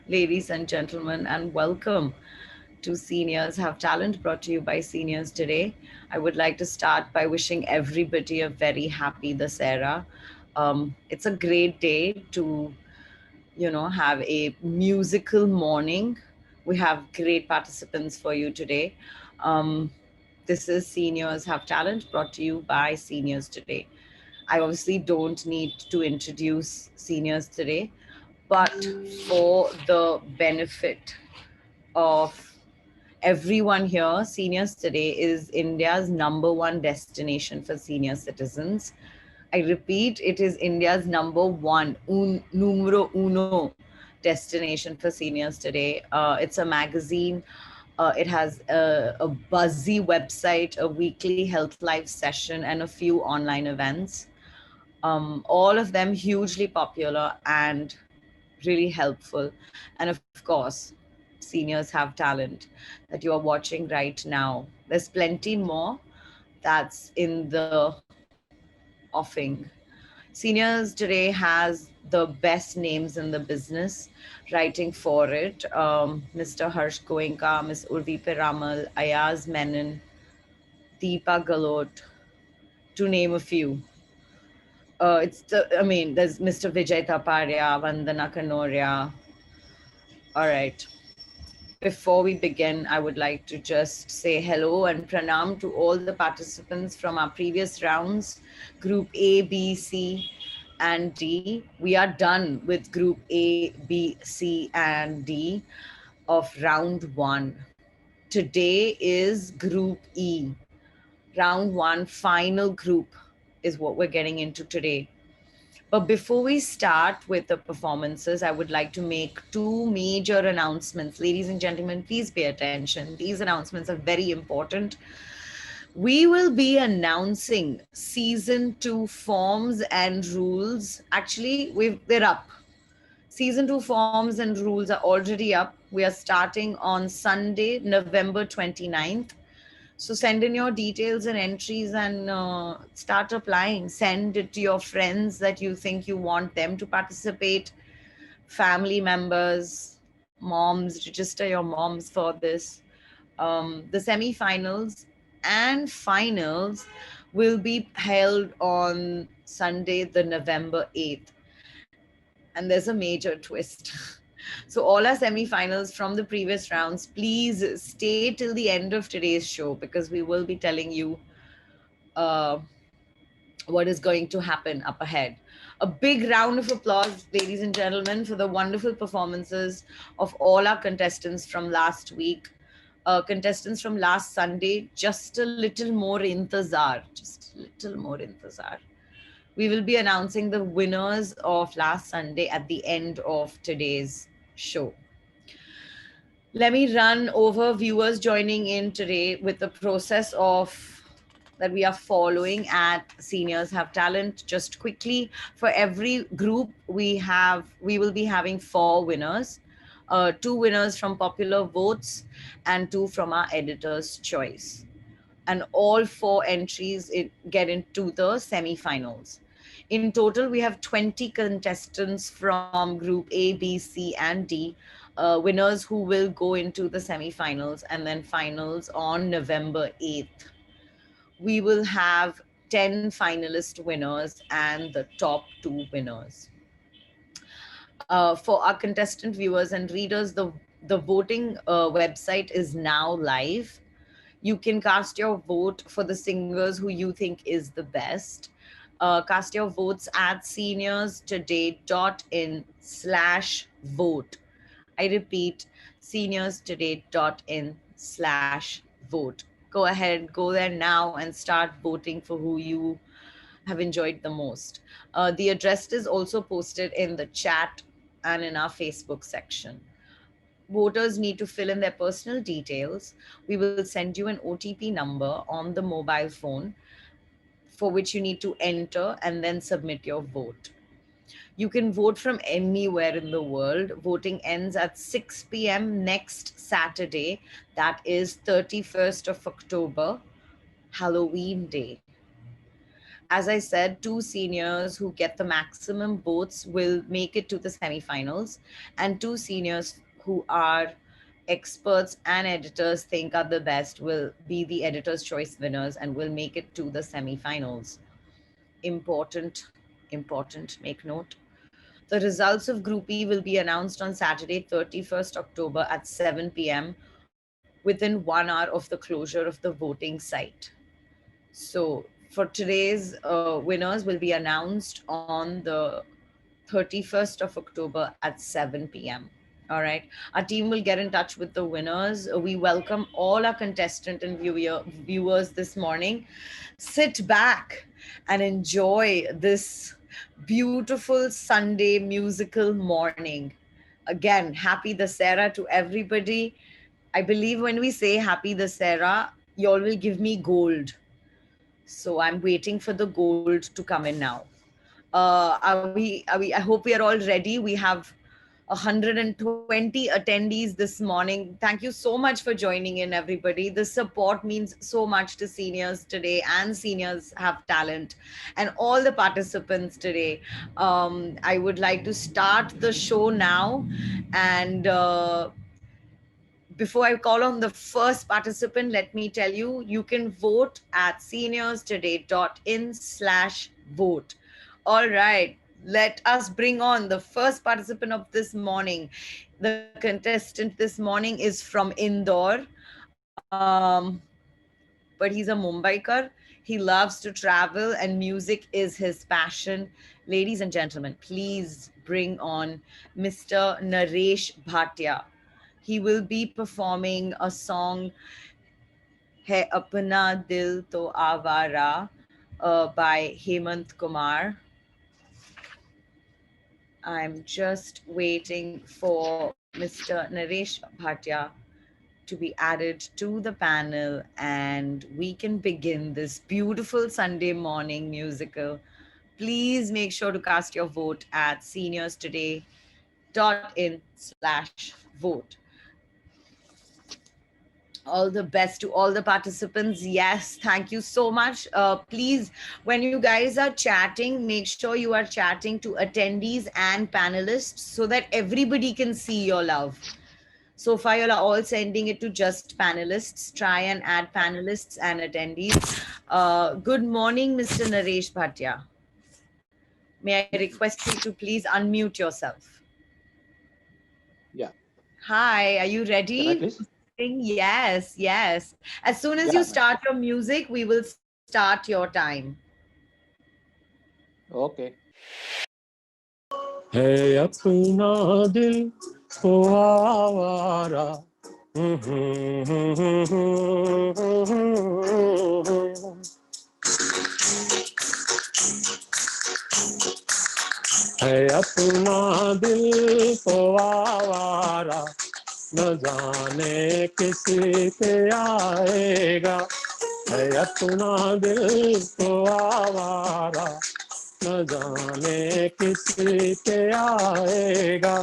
ladies and gentlemen, and welcome to Seniors Have Talent, brought to you by Seniors Today. I would like to start by wishing everybody a very happy Dasera. It's a great day to, have a musical morning. We have great participants for you today. Um, this is Seniors Have Talent, brought to you by Seniors Today. I obviously don't need to introduce Seniors Today, but for the benefit of everyone here, Seniors Today is India's number one destination for senior citizens. I repeat, it is India's number one, numero uno destination for seniors today. It's a magazine. It has a buzzy website, a weekly health life session, and a few online events. All of them hugely popular and really helpful. And of course, seniors have talent that you are watching right now. There's plenty more that's in the offing. Seniors today has the best names in the business writing for it. Mr. Harsh Goenka, Ms. Urvi Piramal, Ayaz Menon, Deepa Galot, to name a few. There's Mr. Vijay Taparia, Vandana Kanoria. All right. Before we begin, I would like to just say hello and pranam to all the participants from our previous rounds, Group A, B, C, and D. We are done with Group A, B, C, and D of round one. Today is Group E. Round one, final group is what we're getting into today. But before we start with the performances, I would like to make two major announcements. Ladies and gentlemen, please pay attention. These announcements are very important. We will be announcing season 2 forms and rules. Actually, they're up. Season 2 forms and rules are already up. We are starting on Sunday, November 29th. So send in your details and entries and start applying. Send it to your friends that you think you want them to participate, family members, moms, register your moms for this. The semi-finals and finals will be held on Sunday, the November 8th. And there's a major twist. So all our semi-finals from the previous rounds, please stay till the end of today's show because we will be telling you uh, what is going to happen up ahead. A big round of applause, ladies and gentlemen, for the wonderful performances of all our contestants from last week. Contestants from last Sunday, just a little more intezar, just a little more intezar. We will be announcing the winners of last Sunday at the end of today's show. Let me run over viewers joining in today with the process of that we are following at Seniors Have Talent. Just quickly, for every group we will be having 4 winners, 2 winners from popular votes and 2 from our editor's choice, and all 4 entries get into the semi-finals. In total, we have 20 contestants from Group A, B, C, and D, winners who will go into the semi-finals and then finals on November 8th. We will have 10 finalist winners and the top 2 winners. For our contestant viewers and readers, the voting website is now live. You can cast your vote for the singers who you think is the best. Cast your votes at seniorstoday.in/vote. I repeat, seniorstoday.in/vote. Go ahead, go there now and start voting for who you have enjoyed the most. The address is also posted in the chat and in our Facebook section. Voters need to fill in their personal details. We will send you an OTP number on the mobile phone for which you need to enter and then submit your vote. You can vote from anywhere in the world. Voting ends at 6 p.m. next Saturday, that is 31st of October, Halloween Day. as I said, 2 seniors who get the maximum votes will make it to the semifinals, and 2 seniors who are experts and editors think are the best will be the editor's choice winners and will make it to the semifinals. Important, important, make note. The results of Group E will be announced on Saturday, 31st October at 7 p.m. within 1 hour of the closure of the voting site. So for today's winners will be announced on the 31st of October at 7 p.m. All right. Our team will get in touch with the winners. We welcome all our contestant and viewers this morning. Sit back and enjoy this beautiful Sunday musical morning. Again, happy Dussehra to everybody. I believe when we say happy Dussehra, you all will give me gold. So I'm waiting for the gold to come in now. I hope we are all ready. We have 120 attendees this morning. Thank you so much for joining in, everybody. The support means so much to seniors today, and seniors have talent, and all the participants today. I would like to start the show now, and before I call on the first participant, let me tell you, you can vote at seniorstoday.in/vote. All right, let us bring on the first participant of this morning. The contestant this morning is from Indore, but he's a Mumbaikar. He loves to travel and music is his passion. Ladies and gentlemen, please bring on Mr. Naresh Bhatia. He will be performing a song Hai Apna Dil To Awara by Hemant Kumar. I'm just waiting for Mr. Naresh Bhatia to be added to the panel, and we can begin this beautiful Sunday morning musical. Please make sure to cast your vote at seniorstoday.in/vote. All the best to all the participants. Yes, thank you so much. Please, when you guys are chatting, make sure you are chatting to attendees and panelists so that everybody can see your love. So far, you are all sending it to just panelists. Try and add panelists and attendees. Good morning, Mr. Naresh Bhatia. May I request you to please unmute yourself? Yeah. Hi, are you ready? Can I please? Yes, yes. As soon as you start your music, we will start your time. Okay. है अपना दिल को आवारा है अपना दिल को आवारा न जाने किसी पे आएगा है अपना दिल को आवारा न जाने किसी पे आएगा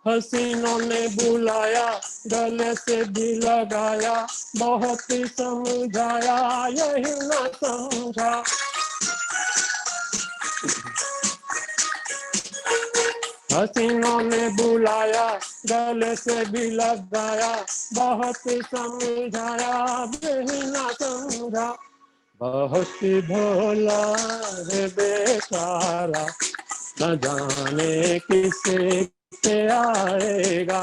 हसीनों ने बुलाया गले से भी लगाया बहुत ही समझाया यही ना समझा हसीनों ने बुलाया गले से भी लगाया बहुत ही समझाया यही ना समझा बहुत ही भोला है बेचारा न जाने किसे पे आएगा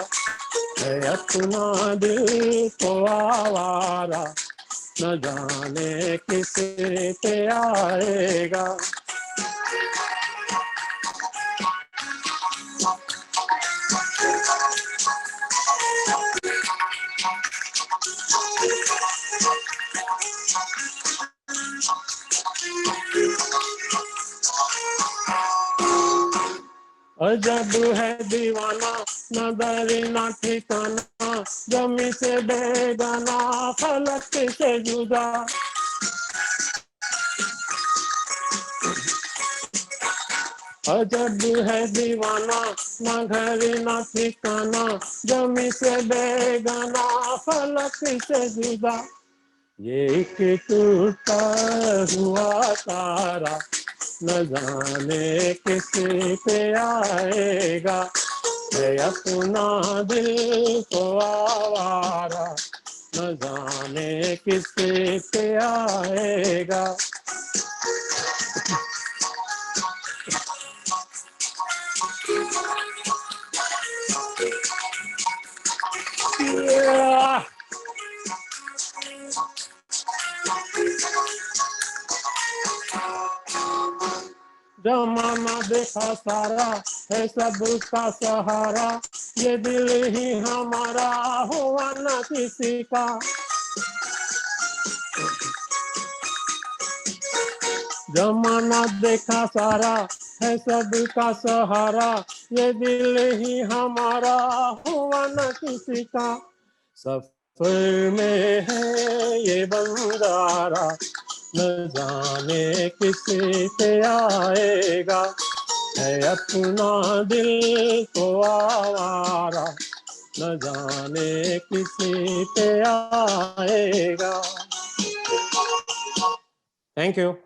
है अपना दिल को आवारा न जाने किसे पे आएगा अजब है दीवाना न दरी न ठिकाना, जमी से बेगाना फलक से जुदा। अजब है दीवाना न घर न ठिकाना, जमी से बेगाना फलक से जुदा। ये एक टूटा हुआ तारा न जाने किस पे आएगा, है अपना दिल तो आवारा न जाने किस पे आएगा। Yeah. जमाना देखा सारा है सबका सहारा, ये दिल ही हमारा हुआ न किसी का। जमाना देखा सारा है सबका सहारा, ये दिल ही हमारा हुआ न किसी का। सफर में है ये बंजारा न जाने किसी पे आएगा, है अपना दिल तो आवारा न जाने किसी पे आएगा। Thank you.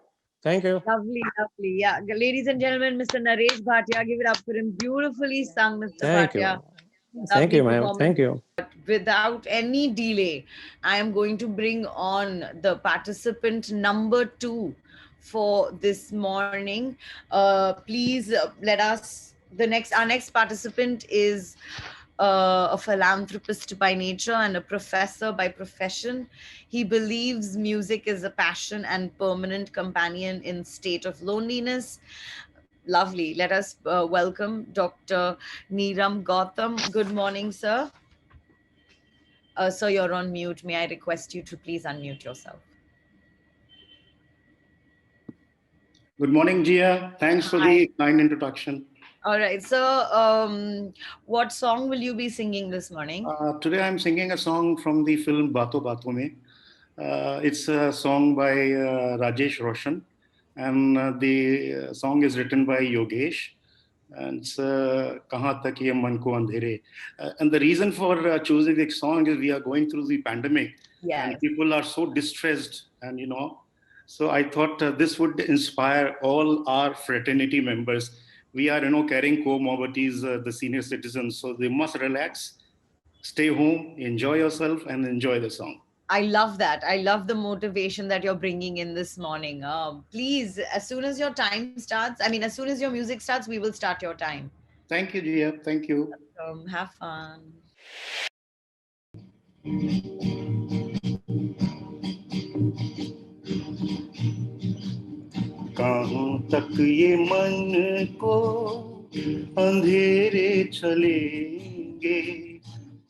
Thank you. Lovely, lovely. Yeah, ladies and gentlemen, Mr. Naresh Bhatia, give it up for him. Beautifully sung, Mr. Thank Bhatia. you. Thank you, ma'am. Performance. Thank you. Without any delay, I am going to bring on the participant number 2 for this morning. Please let us, our next participant is a philanthropist by nature and a professor by profession. He believes music is a passion and permanent companion in state of loneliness. Lovely. Let us welcome Dr. Neeram Gautam. Good morning, sir. Sir, you're on mute. May I request you to please unmute yourself? Good morning, Jia. Thanks for the kind introduction. All right. So, what song will you be singing this morning? Today I'm singing a song from the film Baaton Baaton Mein. It's a song by Rajesh Roshan, and the song is written by Yogesh. And it's Kahan Tak Ye Man Ko Andhere. And the reason for choosing the song is we are going through the pandemic, and people are so distressed, and so I thought this would inspire all our fraternity members. We are, carrying comorbidities, the senior citizens, so they must relax, stay home, enjoy yourself, and enjoy the song. I love that. I love the motivation that you're bringing in this morning. Please, as soon as your time starts, as soon as your music starts, we will start your time. Thank you, Jia. Thank you. Have fun. कहाँ तक ये मन को अंधेरे चलेंगे,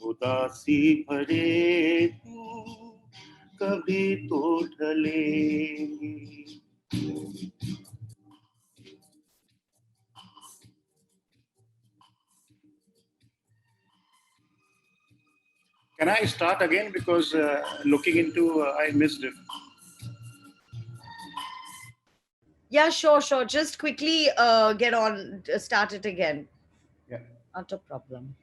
उदासी भरे दिन कभी तो ढलेंगे। Can I start again, because looking into I missed it. Yeah, sure. Just quickly get on, start it again. Yeah. Not a problem.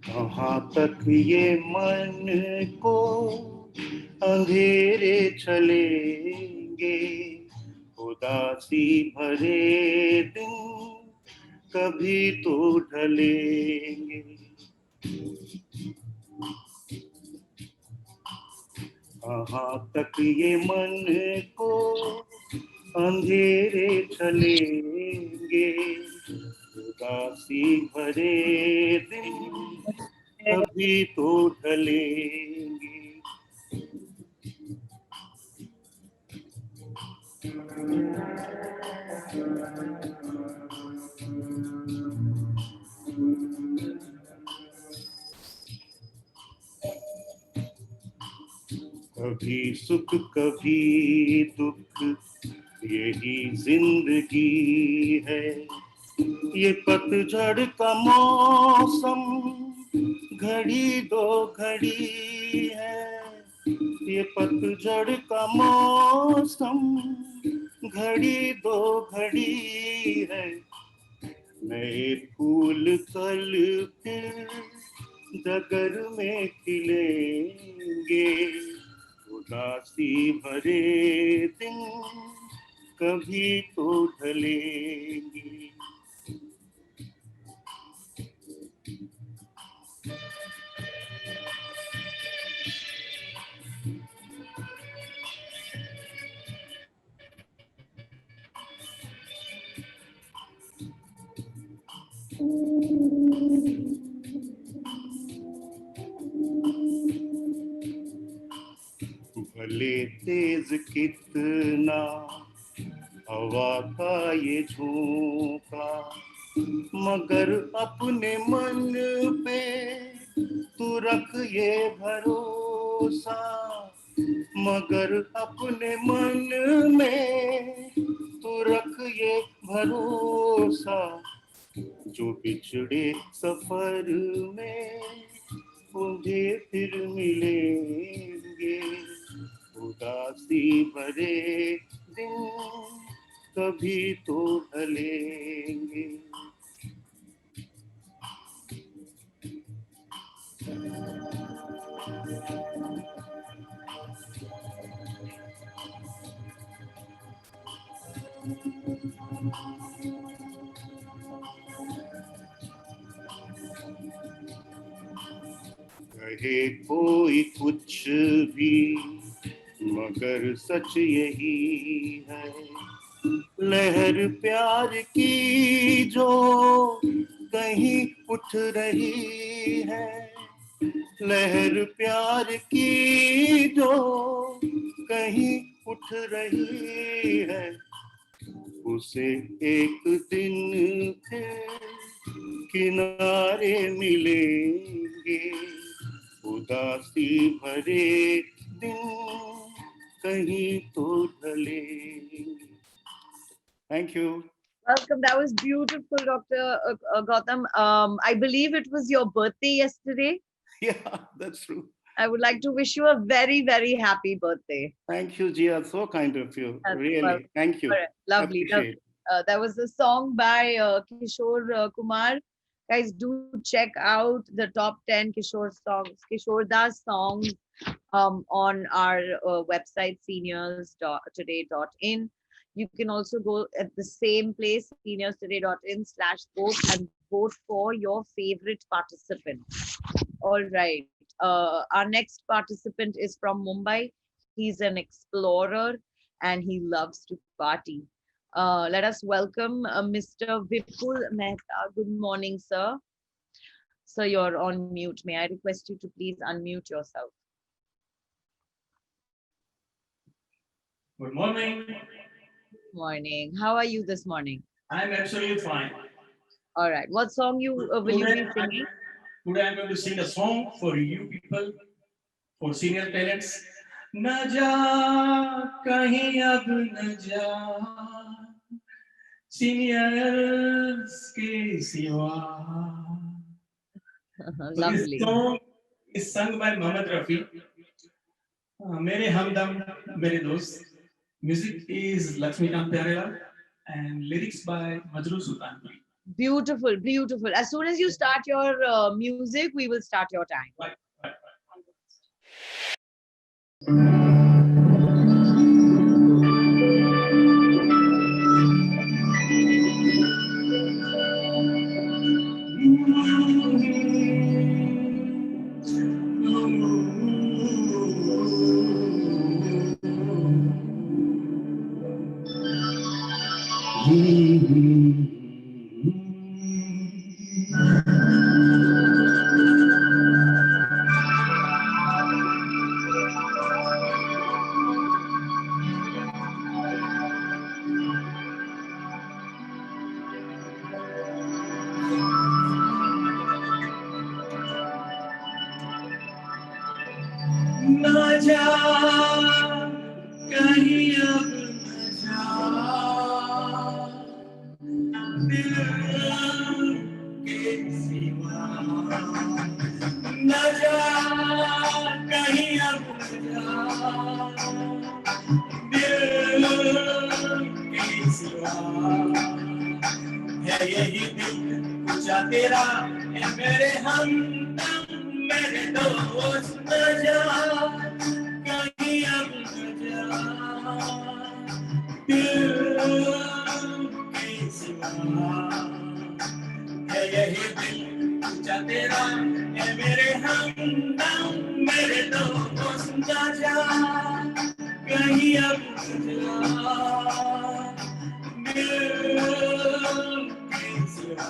कहाँ तक ये मन को अंधेरे चलेंगे, उदासी भरे दिन कभी तो ढलेंगे। कहाँ तक ये मन को अंधेरे चलेंगे, उदासी भरे दिन कभी तो ढलेंगे। कभी सुख कभी दुख यही जिंदगी है, ये पतझड़ का मौसम घड़ी दो घड़ी है, ये पतझड़ का मौसम घड़ी दो घड़ी है, नए फूल कल फिर डगर में खिलेंगे, उदासी भरे दिन कभी तो ढलेंगे। भले तेज कितना हवा का ये झोंका, मगर अपने मन पे तू रख ये भरोसा, मगर अपने मन में तू रख ये भरोसा, जो बिछड़े सफर में मुझे फिर मिलेंगे, उदासी भरे दिन कभी तो ढलेंगे। कहे कोई कुछ भी मगर सच यही है, लहर प्यार की जो कहीं उठ रही है, लहर प्यार की जो कहीं उठ रही है, उसे एक दिन फिर किनारे मिलेंगे, उदासी भरे दिन कहीं तो ढलेंगे। Thank you. Welcome. That was beautiful, Dr. Gautam. I believe it was your birthday yesterday. Yeah, that's true. I would like to wish you a very, very happy birthday. Thank you, Jia. So kind of you. Really. Well, Thank you. all right. Lovely. Appreciate. That was a song by Kishore Kumar. Guys, do check out the top 10 Kishore songs, Kishore Das songs on our website, seniorstoday.in. You can also go at the same place, seniorstoday.in/vote, and vote for your favorite participant. All right. Our next participant is from Mumbai. He's an explorer and he loves to party. Let us welcome Mr. Vipul Mehta. Good morning, sir. Sir, you're on mute. May I request you to please unmute yourself? Good morning. Morning. How are you this morning? I'm absolutely fine. All right. What song will you be singing? Today I'm going to sing a song for you people, for senior talents. Na ja kahin ab na ja, seniors ke siwa. So this Lovely. song is sung by Mohammed Rafi. Mere Hamdam, Mere Dost. Music is Lakshmikant Pyarelal and lyrics by Majrooh Sultanpuri. Beautiful, beautiful. As soon as you start your music, we will start your time. Right. ना जा कहीं अब न जा दिल के सिवा न जा कहीं अब न जा दिल के सिवा है यही दिल पूछा तेरा है मेरे हमदम मेरे दोस्त न जा कहीं अब न जा दिल के सिवा है यही दिल पूछा तेरा है मेरे हमदम मेरे दोस्त न जा कहीं अब न जा दिल के सिवा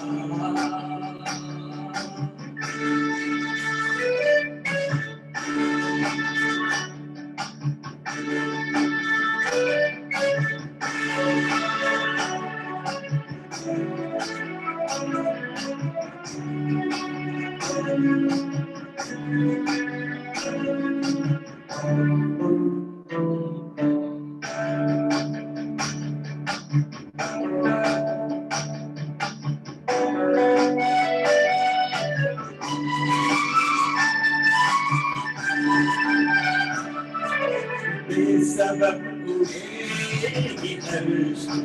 बेसबब उड़ेगी हर्षों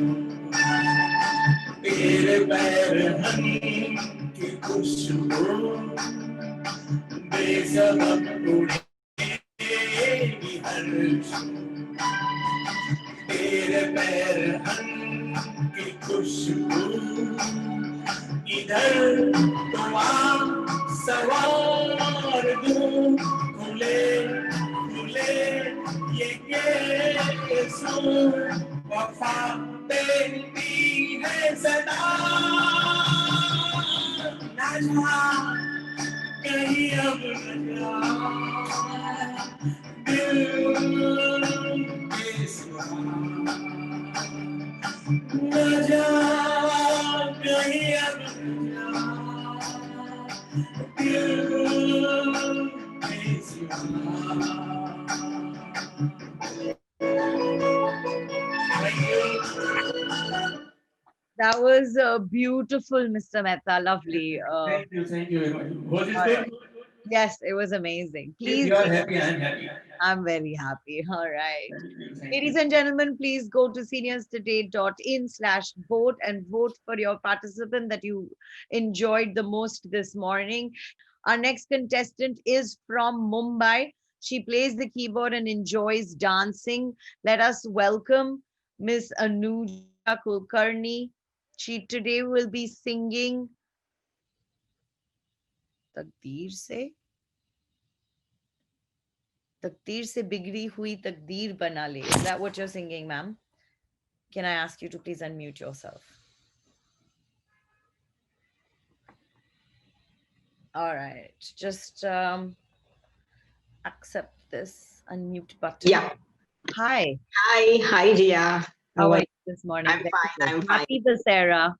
तेरे पैर हम की खुशबू बेसबब उड़ेगी हर्षों तेरे पैर हम की खुशबू इधर तुम सवार दूं खुले खुले ये केसों वफा देती है सदा ना जा कहीं अब न जा दिल के सिवा न जा कहीं अब न जा दिल के सिवा That was beautiful, Mr. Mehta. Lovely. Thank you very much. Was it good? Yes, it was amazing. If Please, you are happy, I am happy. I'm very happy. All right. Thank Ladies you. and gentlemen, please go to seniorstoday.in/vote and vote for your participant that you enjoyed the most this morning. Our next contestant is from Mumbai. She plays the keyboard and enjoys dancing. Let us welcome Miss Anuja Kulkarni. She today will be singing Takdeer se bigdi hui takdeer bana le. Is that what you're singing, ma'am? Can I ask you to please unmute yourself? All right, just accept this unmute button. Yeah. Hi, Hi, Jia. how are you this morning? I'm Very fine, good. I'm fine. Happy Dussehra.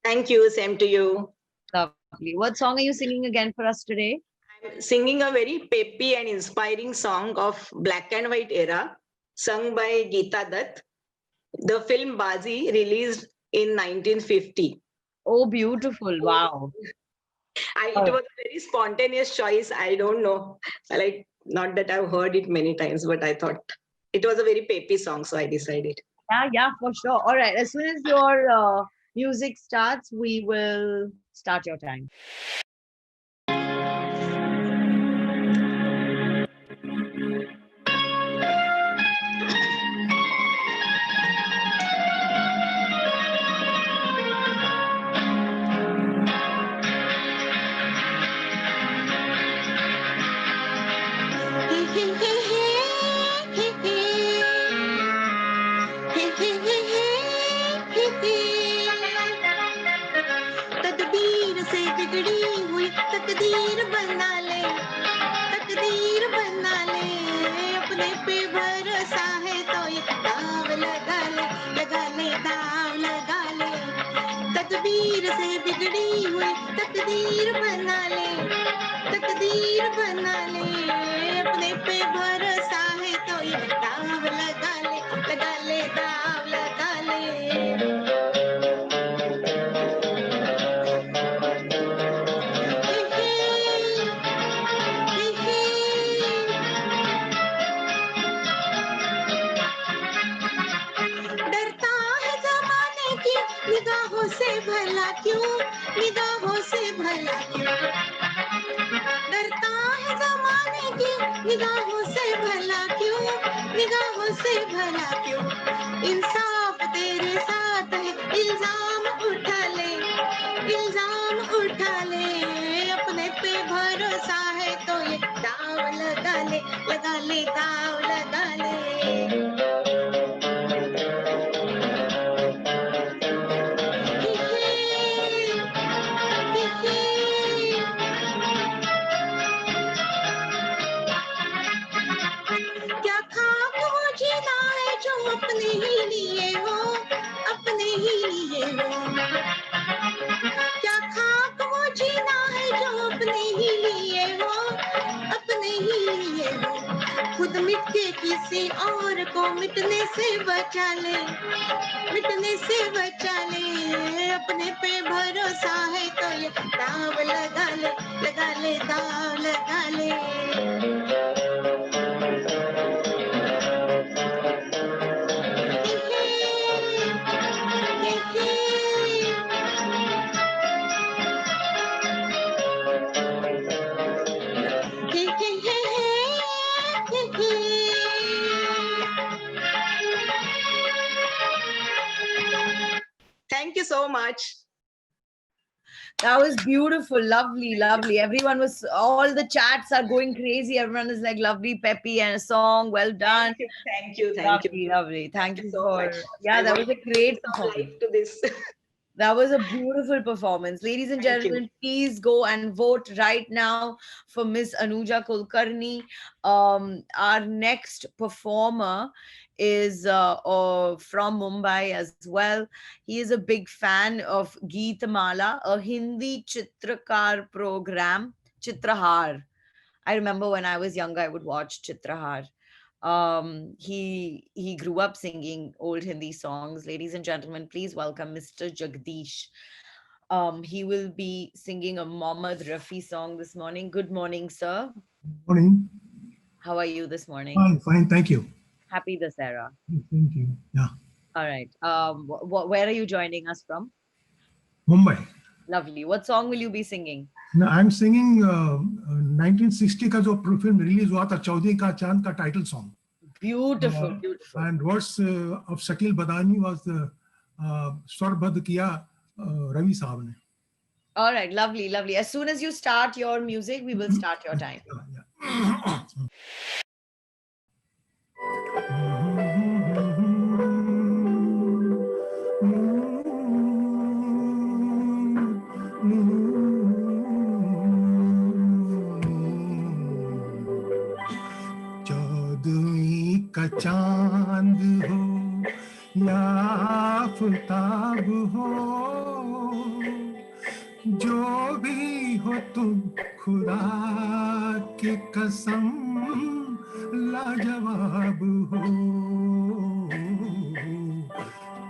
Thank you. Same to you. Lovely. What song are you singing again for us today? I'm singing a very peppy and inspiring song of black and white era, sung by Geeta Dutt. The film Bazi, released in 1950. Oh, beautiful. Wow. It was a very spontaneous choice. I don't know. Not that I've heard it many times, but I thought it was a very peppy song, so I decided. Yeah, for sure. All right. As soon as your music starts, we will start your time. तकदीर से बिगड़ी हुई तकदीर बना ले, तकदीर बना ले, अपने पे भरोसा है तो ये दाव लगा ले, लगा ले, दाव लगा ले। तकदीर से बिगड़ी हुई तकदीर बना ले, तकदीर बना ले, अपने पे भरोसा है तो ये दाव लगा ले, दाव लगा ले। डरता है जमाने की निगाहों से भला क्यों, निगाहों से भला क्यों, डरता है जमाने की निगाहों से भला क्यों, निगाहों से भला क्यों, इंसाफ तेरे साथ है, इल्जाम उठा ले, इल्जाम उठा ले, अपने पे भरोसा है तो ये दाव लगा ले, दाव लगा ले। क्या खाक वो जीना है जो अपने ही लिए हो, अपने ही लिए हो, क्या खाक वो जीना है जो अपने ही लिए हो, अपने ही लिए हो, खुद मिट के किसी और को मिटने से बचा ले, मिटने से बचा ले, अपने पे भरोसा है तो ये दाव लगा ले, दाव लगा ले। Thank you so much. That was beautiful, lovely, lovely. Everyone was, all the chats are going crazy. Everyone is like, lovely, peppy, and a song, well done. Thank you. Lovely, lovely. Thank you so for, much. yeah, that was a great Some performance. life to this. That was a beautiful performance. Ladies and Thank you. gentlemen, please go and vote right now for Miss Anuja Kulkarni. Our next performer is from Mumbai as well. He is a big fan of Geetmala, a Hindi Chitrakar program, Chitrahar. I remember when I was younger, I would watch Chitrahar. He grew up singing old Hindi songs. Ladies and gentlemen, please welcome Mr. Jagdish. He will be singing a Mohammad Rafi song this morning. Good morning, sir. Morning. How are you this morning? Fine, thank you. Happy Dussehra. Thank you. Yeah. All right. Where are you joining us from? Mumbai. Lovely. What song will you be singing? Now, I'm singing 1960 का जो film release हुआ था, चौधरी का चांद का title song. Beautiful, beautiful. And words of Shakil Badani was the स्वरबद्ध किया रवि साहब ने. All right, lovely, lovely. As soon as you start your music, we will start your time. Yeah. चौदवी का चांद हो या आफताब हो, जो भी हो तुम खुदा की कसम लाजवाब हो.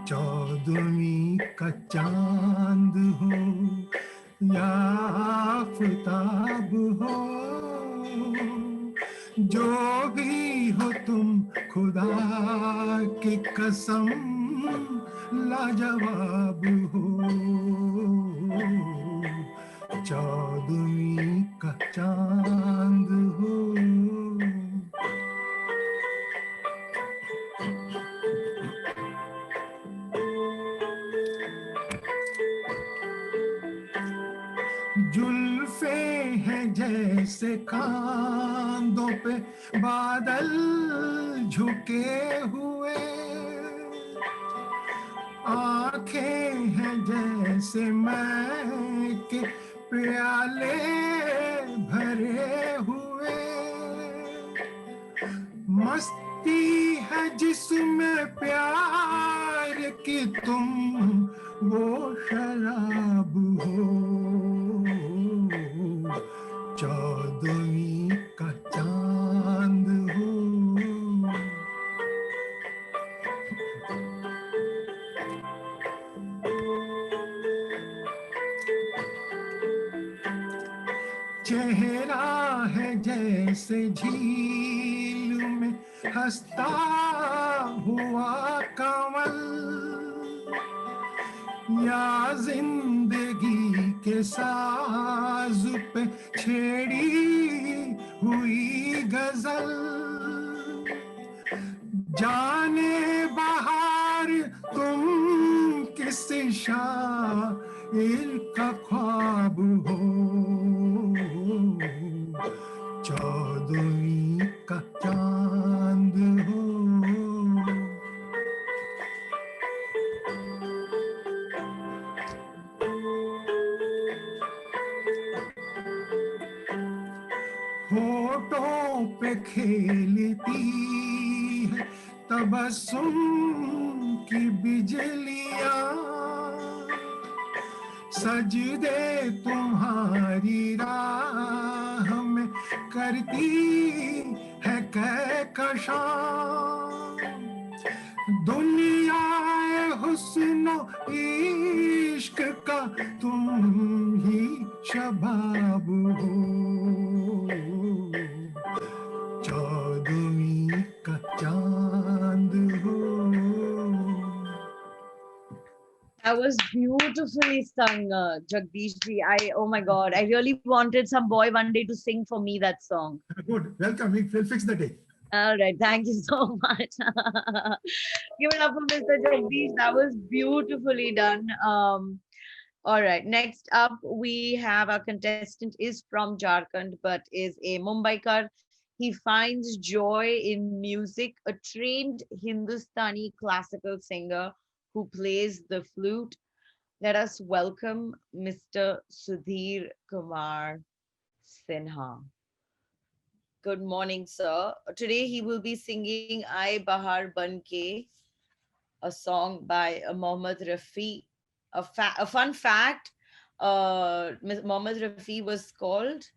चौदवी का चांद हो या आफताब हो, जो भी हो तुम खुदा की कसम लाजवाब हो. चौदवी का चांद हो. जुल्फे हैं जैसे कांधों पे बादल झुके हुए, आंखें हैं जैसे मैं के प्याले भरे हुए, मस्ती है जिसमें प्यार की तुम वो शराब हो. चौदवी का चांद से झील में हंसता हुआ कंवल, या जिंदगी के साज पे छेड़ी हुई गजल, जाने बहार तुम किस शायर का ख्वाब हो, चौदहवीं का चांद हो। होठों पे खेलती है तबस्सुम की बिजलियां, सजदे तुम्हारी राह में करती है कहकशां, दुनिया हुस्न इश्क का तुम ही शबाब हो, चौदहवीं का चांद हो। That was beautifully sung, Jagdish ji. Oh my God, I really wanted some boy one day to sing for me that song. Good, welcome. We'll fix the day. All right, thank you so much. Give it up for Mr. Jagdish. That was beautifully done. All right, next up we have our contestant is from Jharkhand but is a Mumbaikar. He finds joy in music, a trained Hindustani classical singer who plays the flute. Let us welcome Mr. Sudhir Kumar Sinha. Good morning, sir. Today he will be singing Aaye Bahar Banke, a song by Mohammad Rafi. A fun fact, Mohammad Rafi was called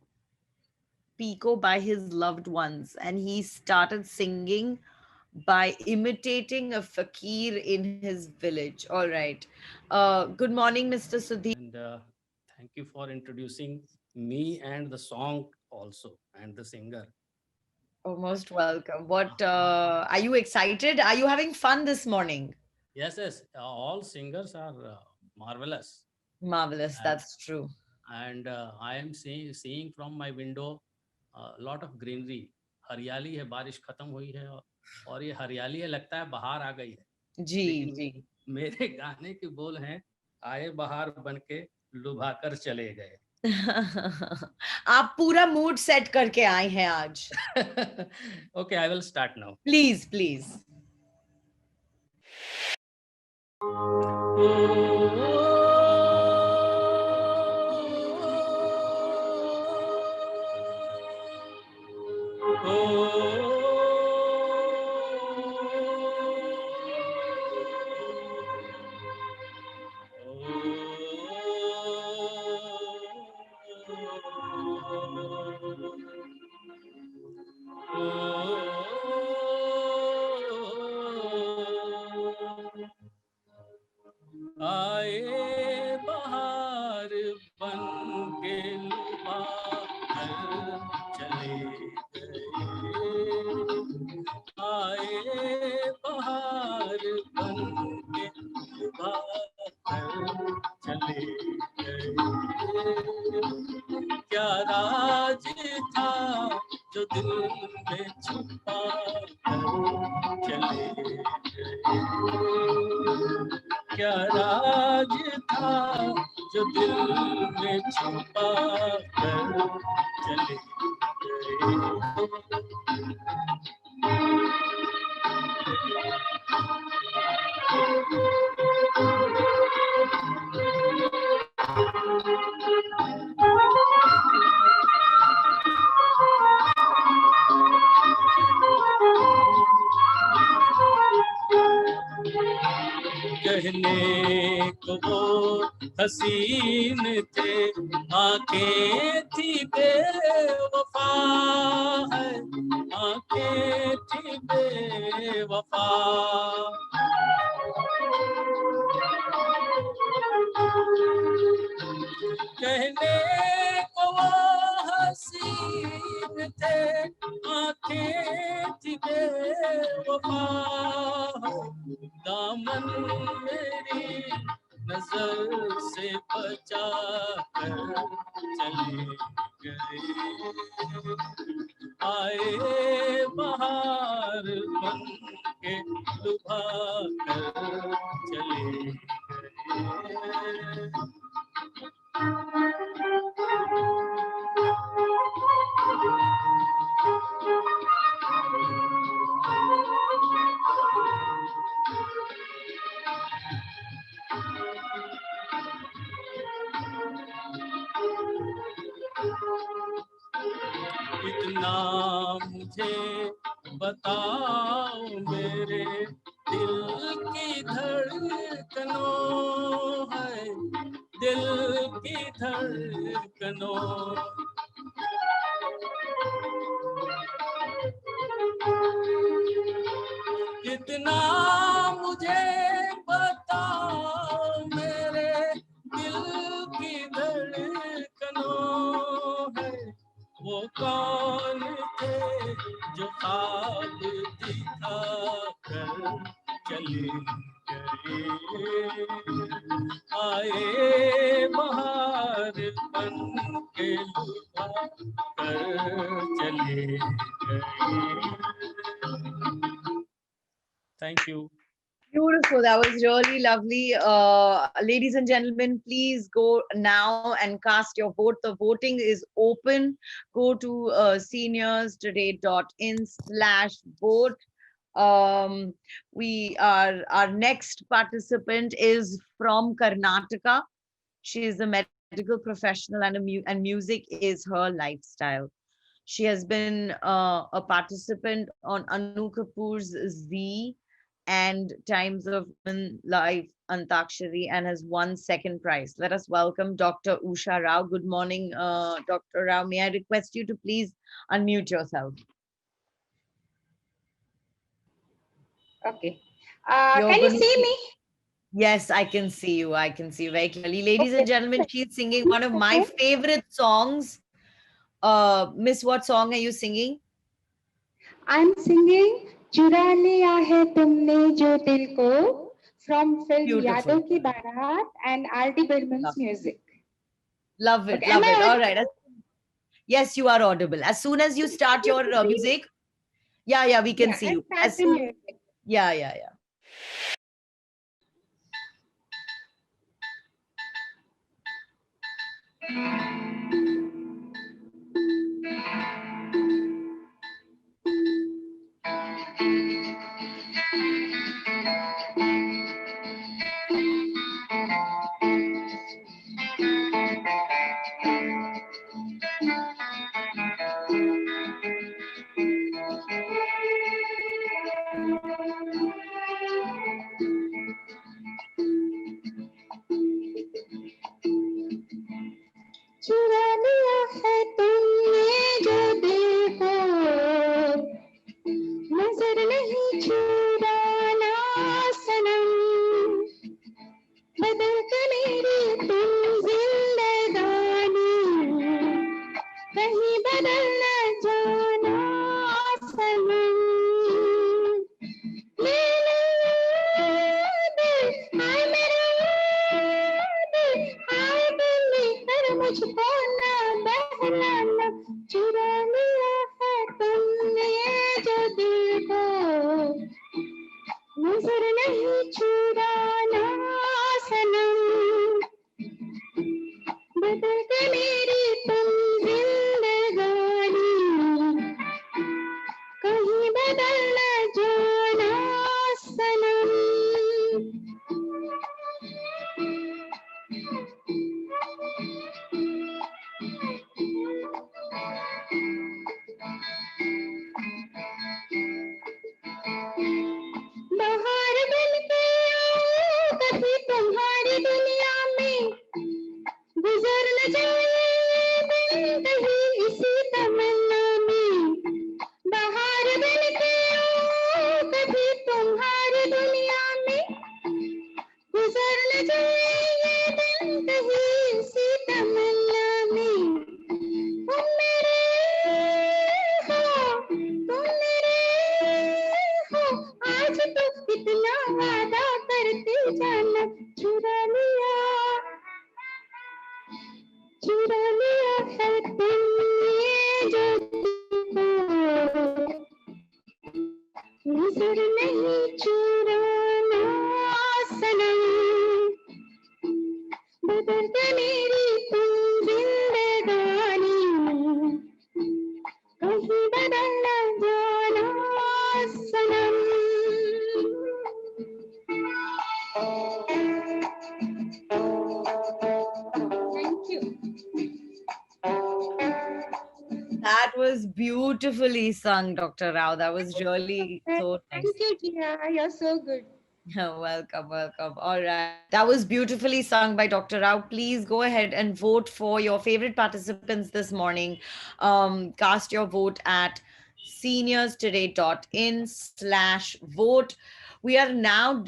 Pico by his loved ones, and he started singing by imitating a fakir in his village. All right. Good morning, Mr. Sudhir. And thank you for introducing me and the song also and the singer. Oh, most welcome. What are you excited? Are you having fun this morning? Yes, all singers are marvelous. Marvelous, that's true. And I am seeing from my window a lot of greenery. हरियाली है, बारिश खत्म हुई है और ये हरियाली है, लगता है बाहर आ गई है। जी जी। मेरे गाने के बोल हैं, आए बाहर बनके लुभाकर चले गए। आप पूरा मूड सेट करके आए हैं आज। Okay, I will start now. Please, please. आए बहार बनके लुभाकर चले गए, आए बहार बनके लुभाकर चले गए, क्या राज था जो दिल में छुपा कर चले गए, क्या राज था जो दिल में छुपा कर चले गए। कहने को वो हसीन थे, आंखें थी बेवफा है, आंखें थी बेवफा। कहने को वो हसीन थे, खेती बेवफा दामन मेरी नजर से बचा कर चले गए आए बहार बन के लुभा कर चले गए इतना मुझे बताओ मेरे दिल की धड़कनों है दिल की धड़कनों इतना मुझे बताओ मेरे दिल की धड़कनों है वो कौन थे जो ख्वाब दिखा कर चले गए आए बहार बन के लुभा कर चले गए Thank you. Beautiful. That was really lovely. Ladies and gentlemen, please go now and cast your vote. The voting is open. Go to seniorstoday.in/vote. Our next participant is from Karnataka. She is a medical professional and music is her lifestyle. She has been a participant on Anu Kapoor's Z and Times of Women Live Antakshari and has won second prize. Let us welcome Dr. Usha Rao. Good morning, Dr. Rao. May I request you to please unmute yourself? Okay. You're Can you gonna- see me? Yes, I can see you. I can see you very clearly. Ladies and Okay. gentlemen, she's singing one of my favorite songs. Miss, what song are you singing? I'm singing चुरा लिया है तुमने जो दिल को from film Beautiful. यादों की बारात and R.D. Burman's Love. music. Love it, Okay, love am I it. All audible? right. Yes, you are audible. As soon as you start your music, yeah, we can Yeah, see and you. start As the soon, music. yeah. चुरा लिया है तुमने जो दिल को नजर नहीं चुराना सनम बदल के मेरी तुम जिंदगानी कहीं बदल न जाना सनम मेरा दिल हाय मेरा दिल हाय दिल कर मुझको ना बहलाना चुरा लिया है तुमने जो दिल को नजर नहीं चुराना सनम बदल के मेरी तुम जिंदगानी कहीं बदल न जाना सनम बाहर बन के आओ कभी तुम्हारी दुनिया में गुजर न जाए दिन कहीं इसी तमन्ना में बाहर बन के आओ जाना चुरा लिया है तुमने जो तुमको नजर नहीं चुराना सनम बदल दे मेरी तुम जिंदगानी कहीं बदल न जाना सनम Thank you. That was beautifully sung, Dr. Rao. That was really so nice. Thank you, Jia. You're so good. Welcome, welcome. All right. That was beautifully sung by Dr. Rao. Please go ahead and vote for your favorite participants this morning. Cast your vote at seniorstoday.in/vote. We are now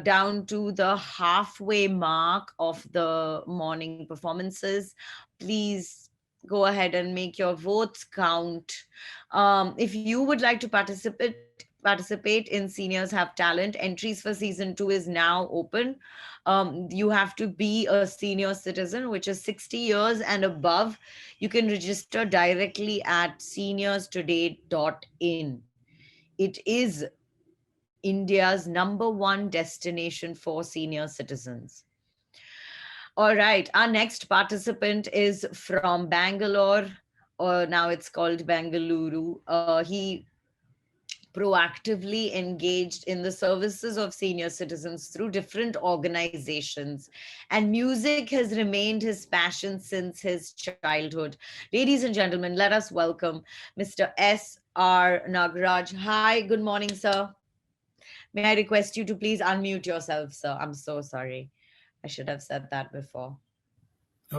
down to the halfway mark of the morning performances. Please go ahead and make your votes count. If you would like to participate in Seniors Have Talent, entries for season 2 is now open. You have to be a senior citizen, which is 60 years and above. You can register directly at seniorstoday.in. It is India's #1 destination for senior citizens. All right, our next participant is from Bangalore, or now it's called Bengaluru. He proactively engaged in the services of senior citizens through different organizations, and music has remained his passion since his childhood. Ladies and gentlemen, let us welcome Mr. S.R. Nagaraj. Hi, good morning, sir. May I request you to please unmute yourself, sir? I'm so sorry. I should have said that before.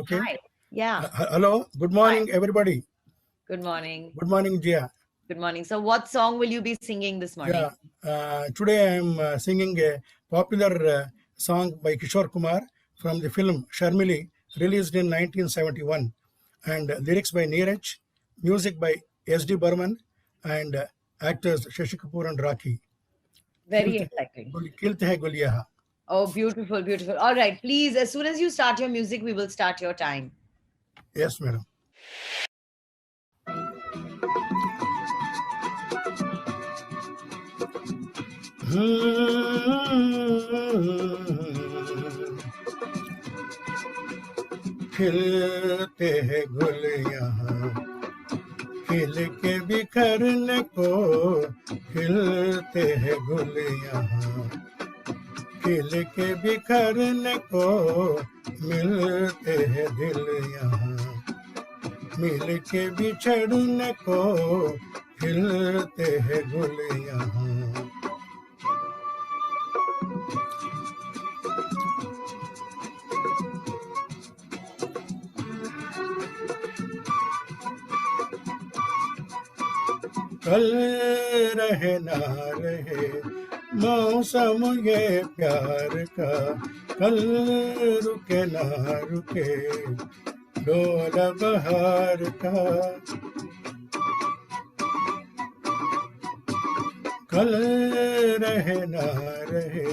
Okay. Hi. Yeah. Hello. Good morning, everybody. Good morning. Good morning, Jia. Good morning. So what song will you be singing this morning? Yeah. Today I am singing a popular song by Kishore Kumar from the film Sharmili, released in 1971, and lyrics by Neeraj, music by S.D. Burman, and actors Shashi Kapoor and Rakhi. Very exciting. Kilte hai Guliyaha. Oh, beautiful, beautiful. All right, please, as soon as you start your music, we will start your time. Yes, madam. खिलते हैं गुल यहाँ खिल के बिखरने को खिलते हैं गुल यहाँ खिल के बिखरने को मिलते हैं दिल यहाँ मिल के बिछड़ने को खिलते हैं गुल यहाँ कल रहे ना रहे मौसम ये प्यार का कल रुके ना रुके डोल बहार का कल रहे ना रहे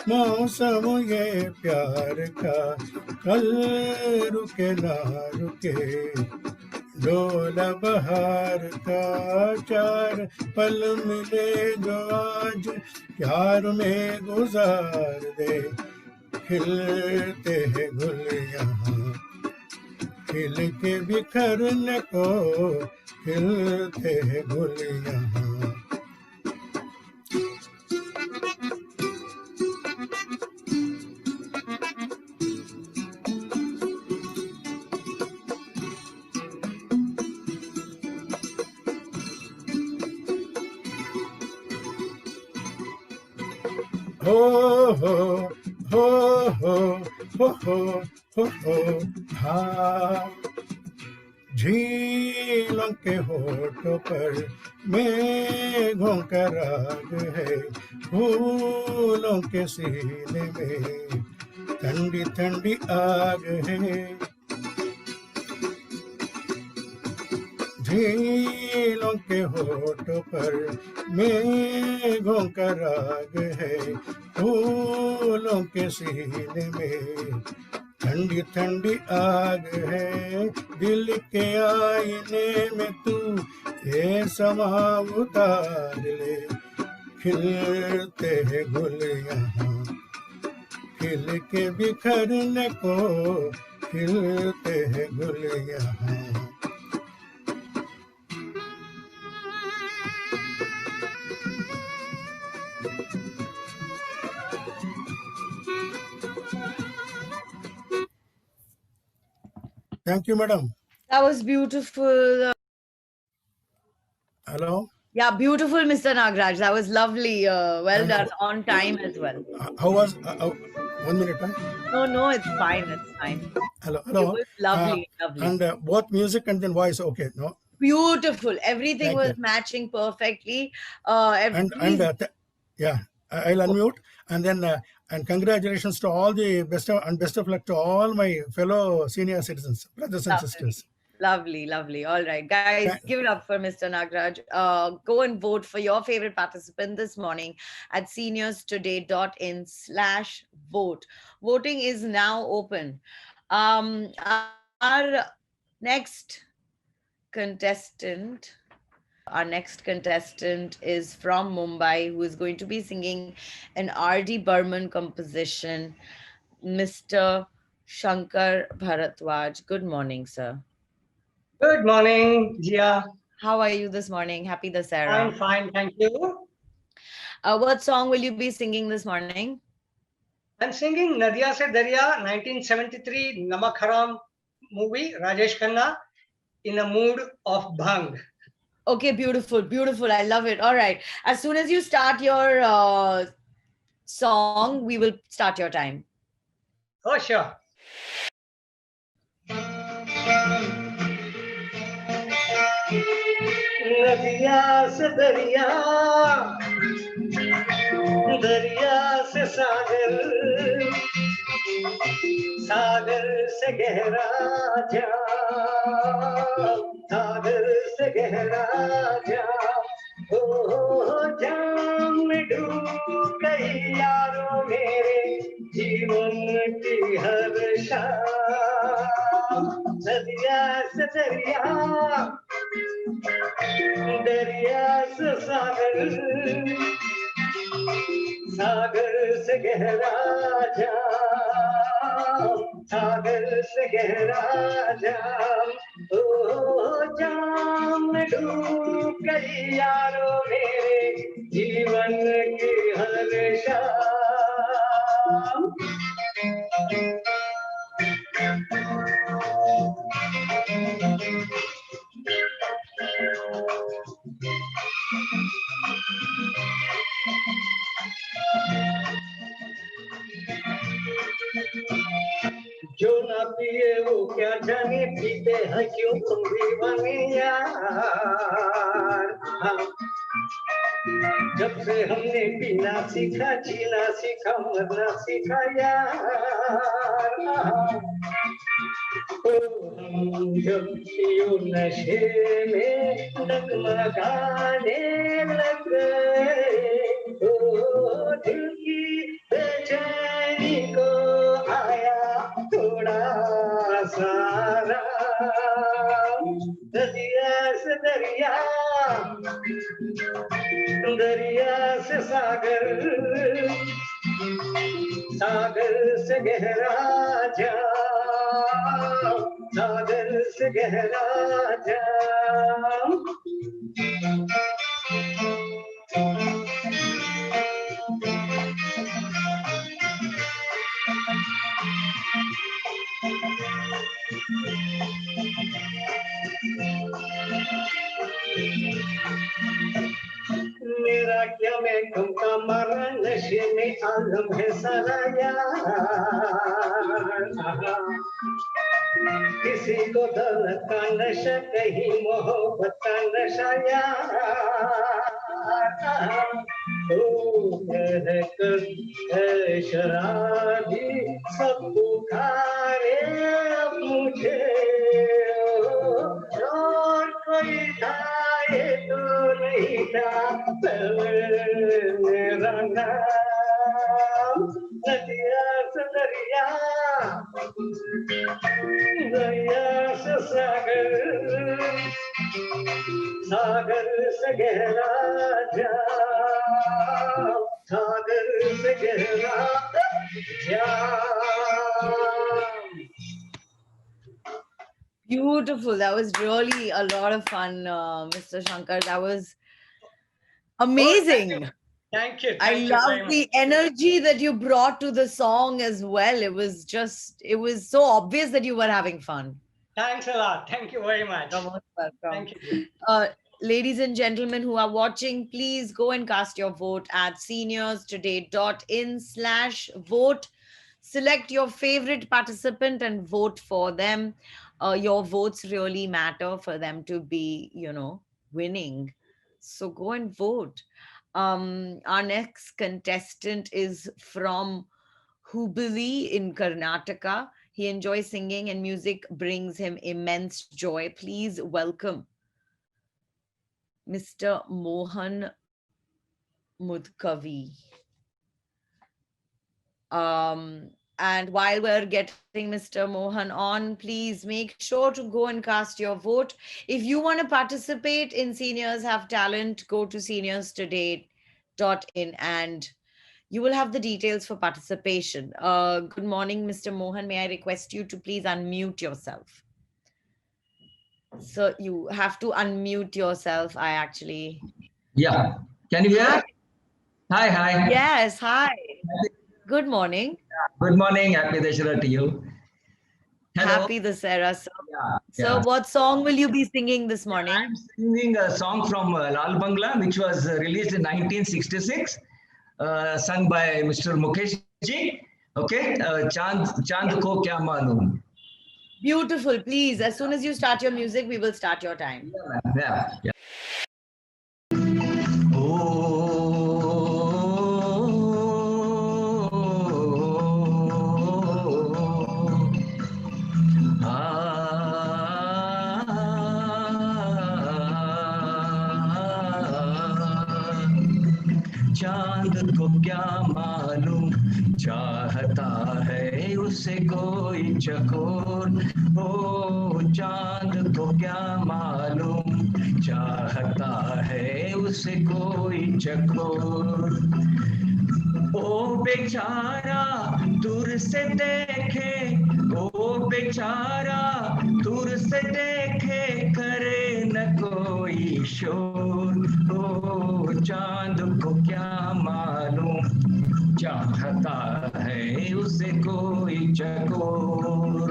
मौसम ये प्यार का कल रुके ना रुके डोल बहार का चार पल मिले जो आज प्यार में गुजार दे खिलते हैं गुल यहाँ खिल के बिखरने को खिलते हैं गुल यहाँ हो हो हो हो हो हो हो हो हाँ झीलों के होठों पर मेघों का राग है फूलों के सीने में ठंडी ठंडी आग है झीलों के होठ पर मेघों का राग है, फूलों के सीने में ठंडी ठंडी आग है, दिल के आईने में तू ये समा उतार ले, खिलते हैं गुल यहाँ खिल के बिखरने को, खिलते हैं गुल यहाँ। Thank you, madam. That was beautiful. Hello. Yeah, beautiful, Mr. Nagraj. That was lovely. Well done, on time as well. How was? 1 minute. No, it's fine. It's fine. Hello. It was lovely, lovely. And both music and then voice. Okay, no. Beautiful. Everything Thank was you. matching perfectly. Yeah, I'll unmute and then and congratulations to all the best of luck to all my fellow senior citizens, brothers and sisters. Lovely, lovely. All right, guys, give it up for Mr. Nagraj. Go and vote for your favorite participant this morning at seniorstoday.in/vote. Voting is now open. Our next contestant is from Mumbai, who is going to be singing an R.D. Burman composition, Mr. Shankar Bharadwaj. Good morning, sir. Good morning, Jia. How are you this morning? Happy Dasara. I'm fine, thank you. What song will you be singing this morning? I'm singing Nadia Se Darya, 1973 Namak Haram movie, Rajesh Khanna, in a mood of bhang. Okay, beautiful, beautiful. I love it. All right. As soon as you start your song, we will start your time. Oh, sure. Nadia se darya, darya se sagar, sagar se gehra jam, sagar se gehra jam, oh jam mein डूब गई यारों मेरे जीवन की हर शाम, नदिया से दरिया, दरिया से सागर, सागर से गहरा जाम, सागर से गहरा जाम, ओ जाम में डूब गई यारों मेरे जीवन की हर शाम। जो ना पिए वो क्या जाने, पीते हैं क्यों तुम दीवाने यार। जब से हमने पीना सीखा, जीना सीखा, मरना सीखा यार। हम जब पियो नशे में डगमगाने लग गए, दिल की बेचैनी को आया थोड़ा सारा, दरिया से दरिया, दरिया से सागर, सागर से गहरा जाम, सागर से गहरा जाम। मेरा क्या मैं कम का मारा, नशे में आलम है सारा यार। किसी को दौलत का नशा, कहीं मोहब्बत का नशा यार। ओ कहकर है शराबी सब पुकारे मुझे, और कोई संग्राम नदिया से दरिया दरिया से सागर सागर से गहरा जाम सागर से गहरा जाम. Beautiful. That was really a lot of fun, Mr. Shankar. That was amazing. Thank you. I love the energy that you brought to the song as well. It was so obvious that you were having fun. Thanks a lot. Thank you very much. You're most welcome. Thank you. Ladies and gentlemen who are watching, please go and cast your vote at seniorstoday.in/vote. Select your favorite participant and vote for them. Your votes really matter for them to be, winning. So go and vote. Our next contestant is from Hubli in Karnataka. He enjoys singing and music brings him immense joy. Please welcome Mr. Mohan Mudkavi. And while we're getting Mr. Mohan on, please make sure to go and cast your vote. If you want to participate in Seniors Have Talent, go to seniorstoday.in and you will have the details for participation. Good morning, Mr. Mohan. May I request you to please unmute yourself? So you have to unmute yourself. Yeah. Can you hear? Hi. Yes, hi. Good morning. Good morning. Happy Dashera to you. Hello. Happy Dashera. So what song will you be singing this morning? I'm singing a song from Lal Bangla, which was released in 1966, sung by Mr. Mukesh ji. Okay, Chand Ko Kya Maloom. Beautiful. Please, as soon as you start your music, we will start your time. Yeah. चांद को क्या मालूम चाहता है उसे कोई चकोर ओ चांद को क्या मालूम चाहता है उसे कोई चकोर ओ बेचारा दूर से देखे ओ बेचारा दूर से देखे करे न कोई शोर ओ चांद को क्या मालूम चाहता है उसे कोई चकोर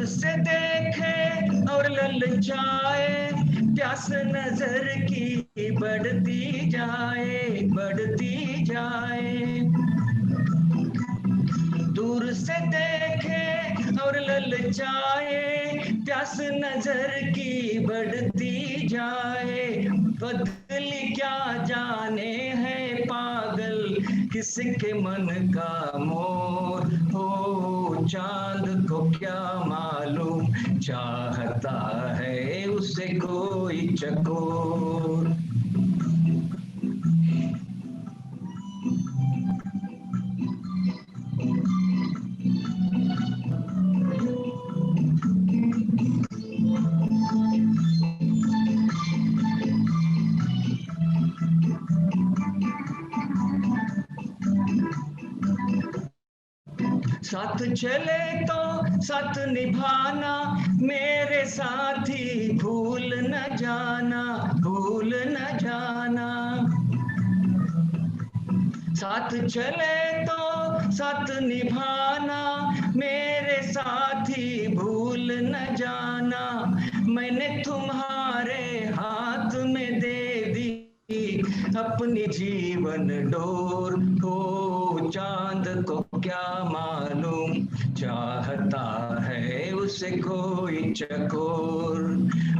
से देखे और ललचाए प्यास नजर की बढ़ती जाए दूर से देखे और ललचाए प्यास नजर की बढ़ती जाए बदली क्या जाने है पागल किसके मन का मोर हो चांद को क्या मालूम चाहता है उसे कोई चकोर साथ चले तो साथ निभाना मेरे साथी भूल न जाना साथ चले तो साथ निभाना मेरे साथी भूल न जाना मैंने तुम्हारे हाथ में दे दी अपनी जीवन डोर हो चांद को क्या मालूम चाहता है उसे कोई चकोर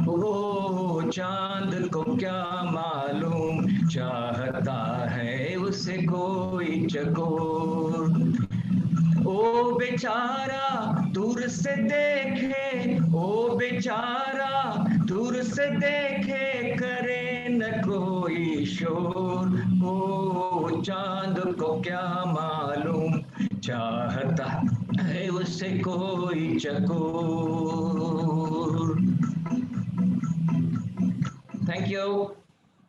वो चांद को क्या मालूम, चाहता है उसे कोई चकोर। ओ बेचारा दूर से देखे, ओ बेचारा दूर से देखे, करे न कोई शोर। ओ चांद को क्या मालूम, चाहता है उसे कोई चकोर। Thank you.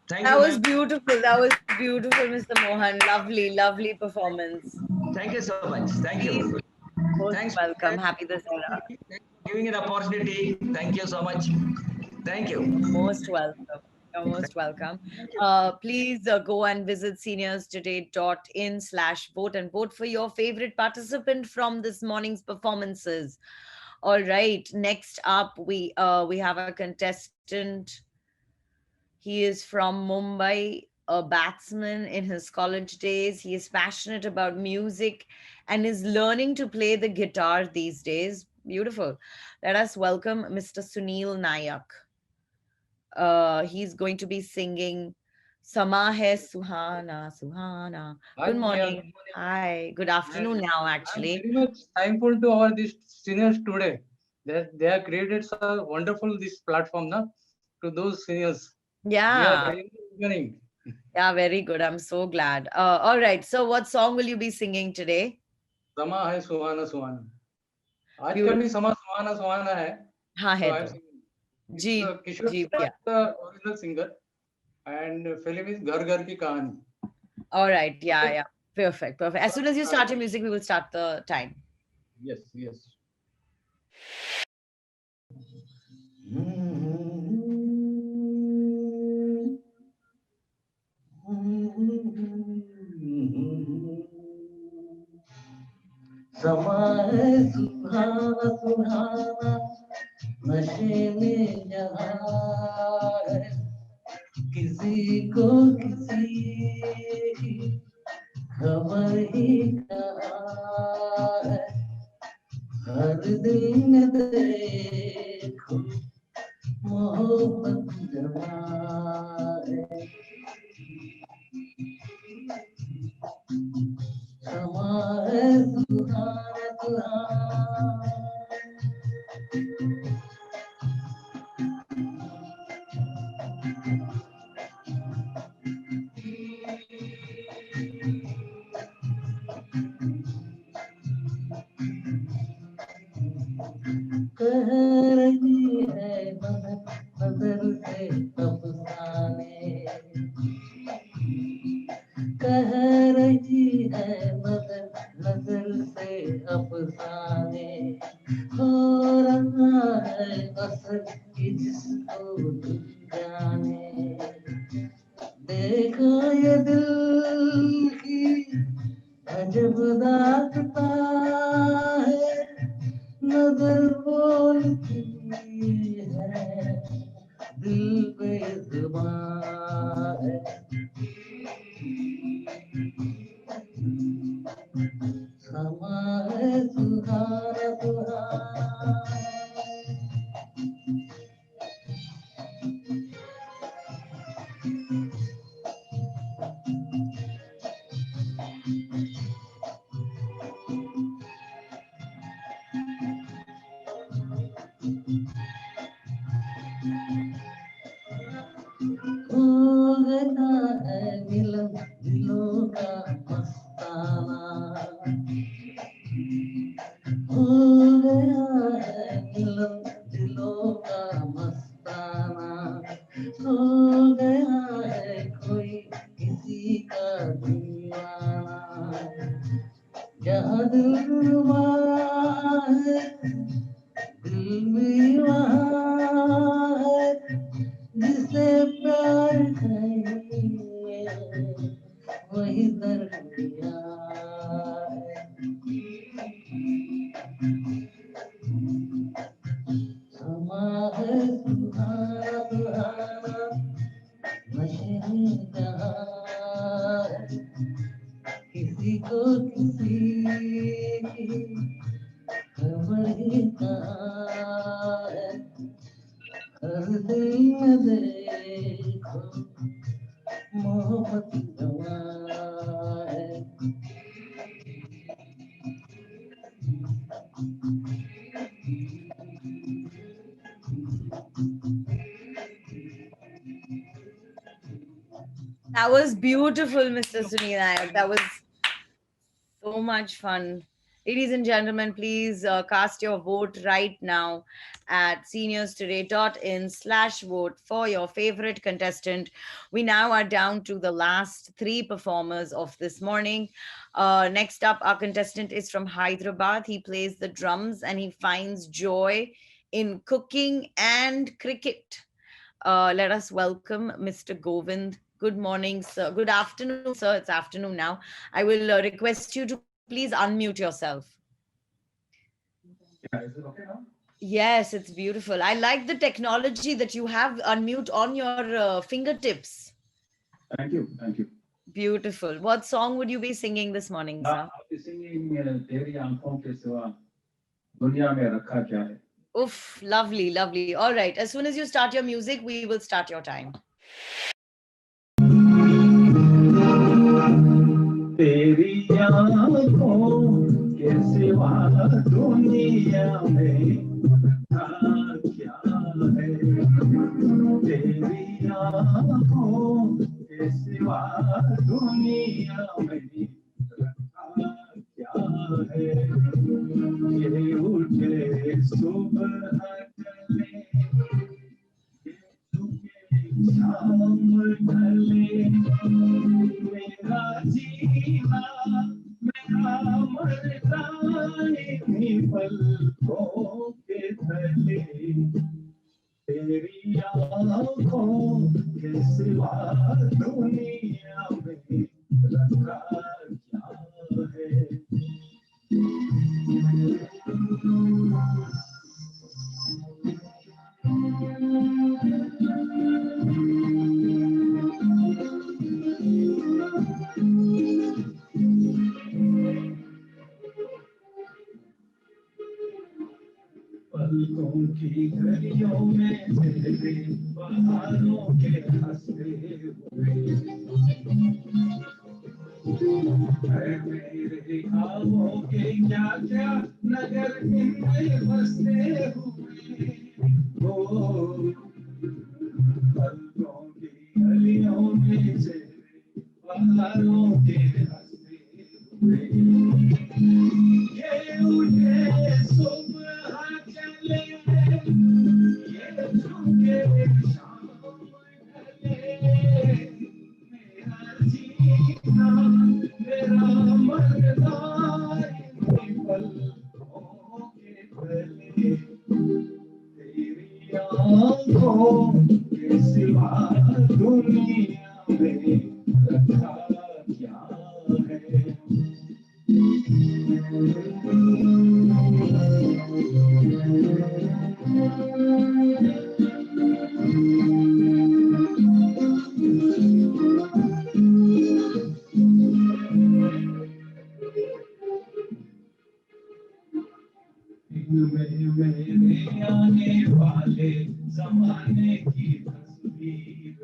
Thank That you, was ma'am. beautiful. That was beautiful, Mr. Mohan. Lovely, lovely performance. Thank you so much. Thank you. Most Thanks. welcome. Happy Dussehra. Giving an opportunity. Thank you so much. Thank you. Most welcome. You're most welcome. Please go and visit seniorstoday.in/vote and vote for your favorite participant from this morning's performances. All right. Next up, we have a contestant. He is from Mumbai, a batsman in his college days. He is passionate about music and is learning to play the guitar these days. Beautiful. Let us welcome Mr. Sunil Nayak. He's going to be singing Sama Hai Suhana, Suhana. Hi, Good Priya. morning. Hi. Good afternoon now, I'm actually. very much thankful to our these seniors today. They have created so wonderful this platform, na, to those seniors. We Yeah. are very beginning. Yeah, very good. I'm so glad. All right. So, what song will you be singing today? Sama hai suhana suhana. आज का Beautiful. भी समा सुहाना सुहाना है. हाँ So है I'm तो. singing. जी Kishore जी Kumar भैया. is the original singer, and film is घर घर की कहानी. All right. Yeah, yeah. Perfect. Perfect. As soon as you start your music, we will start the time. Yes, yes. समा है सुहाना सुहाना, नशे में जहाँ है, किसी को किसी की खबर ही कहाँ है। हर दिल में देखो मोहब्बत जमा है। समा है सुहाना सुहाना। कह रही है नजर नजर से अफसाने, कह रही है नजर नजर से अफसाने, हो रहा है असर कि जिसको दिल जाने। देखो ये दिल की अजब दास्तां है, नजर बोलती है दिल बेज़ुबान है। समा है सुहाना सुहाना। हो गया है मिलन दिलों का मस्ताना, हो गया है मिलन दिलों का मस्ताना, हो गया है कोई किसी का दीवाना। जहाँ दिलरुबा है दिल भी वहाँ है, जिसे प्यार करेंगे वही दरिया है। समा है सुहाना सुहाना, नशे में जहाँ है, किसी को किसी की खबर ही कहाँ है। हर दिल में देखो मोहब्बत जवां है। That was beautiful, Mr. Sunil Nayak. That was so much fun. Ladies and gentlemen, please cast your vote right now at seniorstoday.in/vote for your favorite contestant. We now are down to the last three performers of this morning. Next up, our contestant is from Hyderabad. He plays the drums and he finds joy in cooking and cricket. Let us welcome Mr. Govind. Good morning, sir. Good afternoon, sir. It's afternoon now. I will request you to please unmute yourself. Yeah, is it okay now? Yes, it's beautiful. I like the technology that you have unmute on your fingertips. Thank you. Thank you. Beautiful. What song would you be singing this morning, sir? I'll be singing तेरी आंखों के सिवा दुनिया में रखा क्या है. Oof, lovely, lovely. All right. As soon as you start your music, we will start your time. तेरी आंखों के सिवा दुनिया में रखा क्या है. तेरी आंखों के सिवा दुनिया में रखा क्या है. ये उठे सुबह चले शाम ढले मेरा जीना मेरा मरना इन्हीं पलकों के तले. तेरी आंखों के सिवा दुनिया में रखा क्या है. पलकों की घड़ियों में तेरे बहारों के हंसते हुए मेरे ख्वाबों के क्या क्या नगर इनमें बसते हुए. ओ पलकों की गलियों में तेरे बहारों के हंसते हुए. ये उठे सुबह चले ये झुके शाम ढले मेरा जीना मेरा मरना इन्हीं पलकों के तले. तेरी आंखों के सिवा दुनिया में रखा क्या है. मेरे आने वाले जमाने की तस्वीर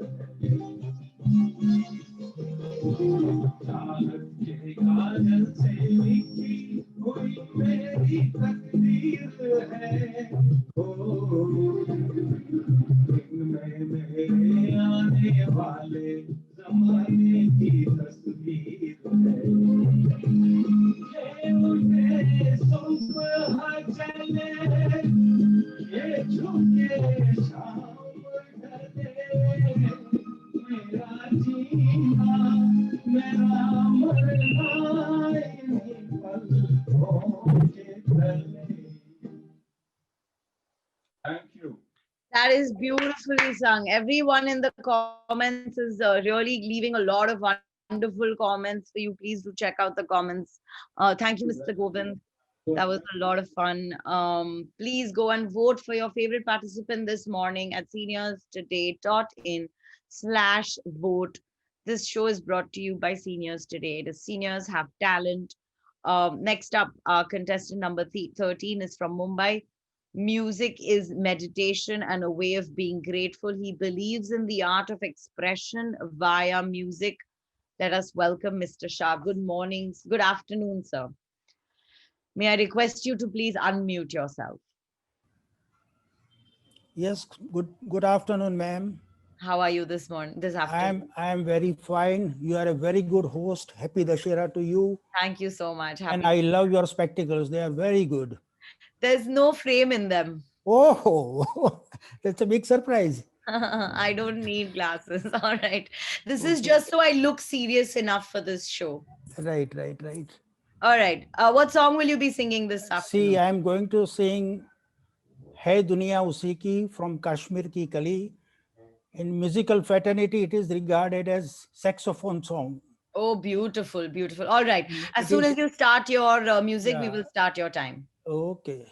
चाहत के काजल से लिखी हुई मेरी तकदीर है. ओ इनमें मेरे आने वाले जमाने की तस्वीर है. ये उठे सुबह चले ये झुके शाम ढले मेरा जीना मेरा मरना इन्हीं पलकों के तले. Thank you. That is beautifully sung. Everyone in the comments is really leaving a lot of wonderful comments for you. Please do check out the comments. Thank you, Mr. Govind. That was a lot of fun. Please go and vote for your favorite participant this morning at seniorstoday.in/vote. This show is brought to you by Seniors Today. The seniors have talent. Next up, our contestant number 13 is from Mumbai. Music is meditation and a way of being grateful. He believes in the art of expression via music. Let us welcome Mr. Shah. Good morning, good afternoon, sir. May I request you to please unmute yourself? Yes, good afternoon, ma'am. How are you this morning, this afternoon? I am very fine. You are a very good host. Happy Dashera to you. Thank you so much. And I love your spectacles. They are very good. There's no frame in them. Oh, that's a big surprise. I don't need glasses. All right. This is just so I look serious enough for this show. Right. All right. What song will you be singing this afternoon? See, I am going to sing Hai Duniya Usi Ki from Kashmir Ki Kali. In musical fraternity, it is regarded as saxophone song. Oh, beautiful, beautiful. All right. As soon as you start your music, we will start your time. Okay.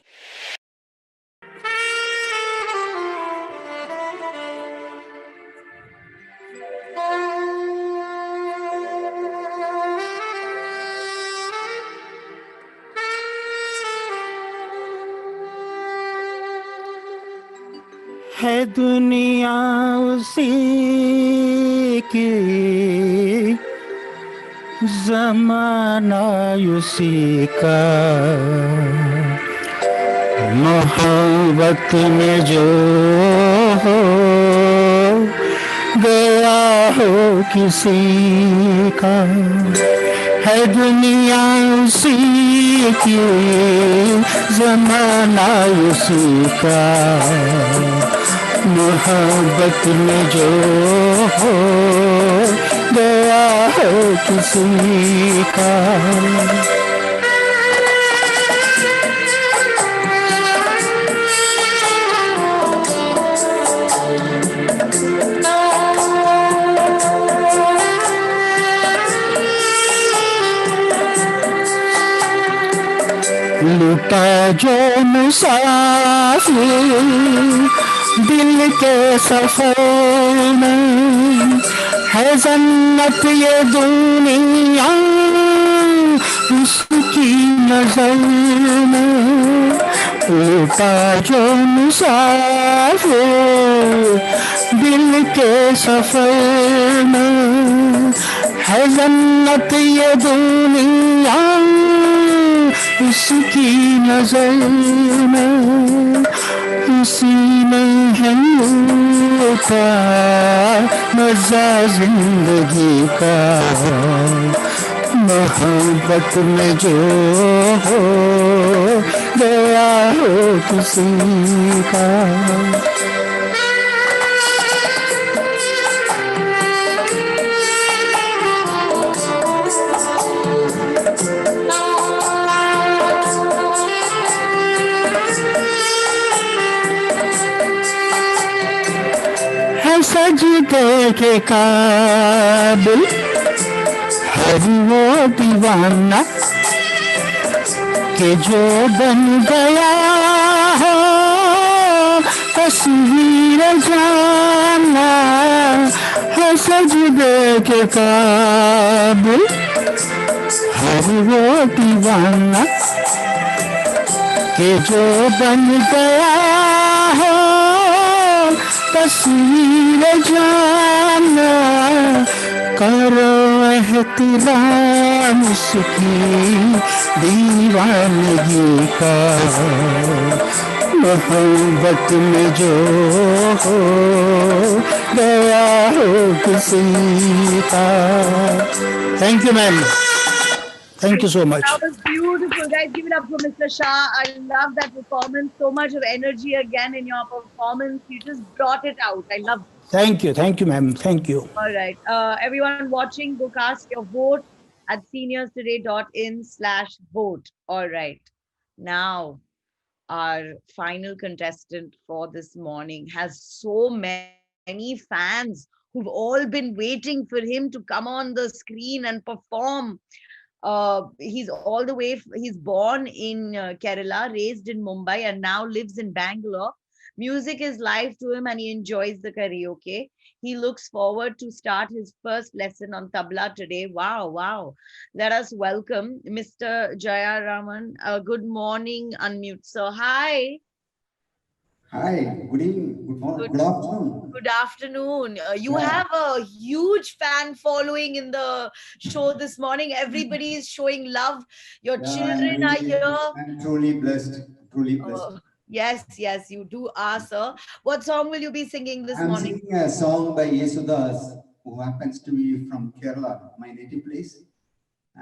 है दुनिया उसी की, ज़माना उसी का, मोहब्बत में जो हो गया हो किसी का, है दुनिया उसी की, ज़माना उसी का, मोहब्बत में जो हो गया हो किसी का। लूटा जो मुसाफिर दिल के सफर में, है जन्नत ये दुनिया उसकी नजर में। लूटा जो मुसाफिर दिल के सफर में, है जन्नत ये दुनिया उसकी नजर में। उसी में है का मजा जिंदगी का, मोहब्बत में जो हो गया हो किसी का। सजदे के काबिल है वो दीवाना के जो बन गया हो तस्वीर जाना, है सजदे के काबिल है वो दीवाना के जो बन गया हो तस्वीर जाना। करो एहतराम उसकी दीवानगी का, मोहब्बत में जो हो गया हो kiसी ka. Thank you, ma'am. Thank you so much. That was beautiful, guys. Give it up for Mr. Shah. I love that performance. So much of energy again in your performance. You just brought it out. I love it. Thank you, ma'am. Thank you. All right. Everyone watching, go cast your vote at seniorstoday.in/vote. All right. Now, our final contestant for this morning has so many fans who've all been waiting for him to come on the screen and perform. He's all the way, he's born in Kerala, raised in Mumbai, and now lives in Bangalore. Music is life to him and he enjoys the karaoke. He looks forward to start his first lesson on tabla today. Wow, wow. Let us welcome Mr. Jaya Raman. Good morning, unmute. So, hi. Hi, good evening, good morning, good afternoon. Good afternoon. You Yeah. have a huge fan following in the show this morning. Everybody is showing love. Your Yeah, children are here. I'm truly blessed, truly blessed. Yes, yes, you do are, sir. What song will you be singing this I'm morning? singing a song by Yesudas, who happens to be from Kerala, my native place.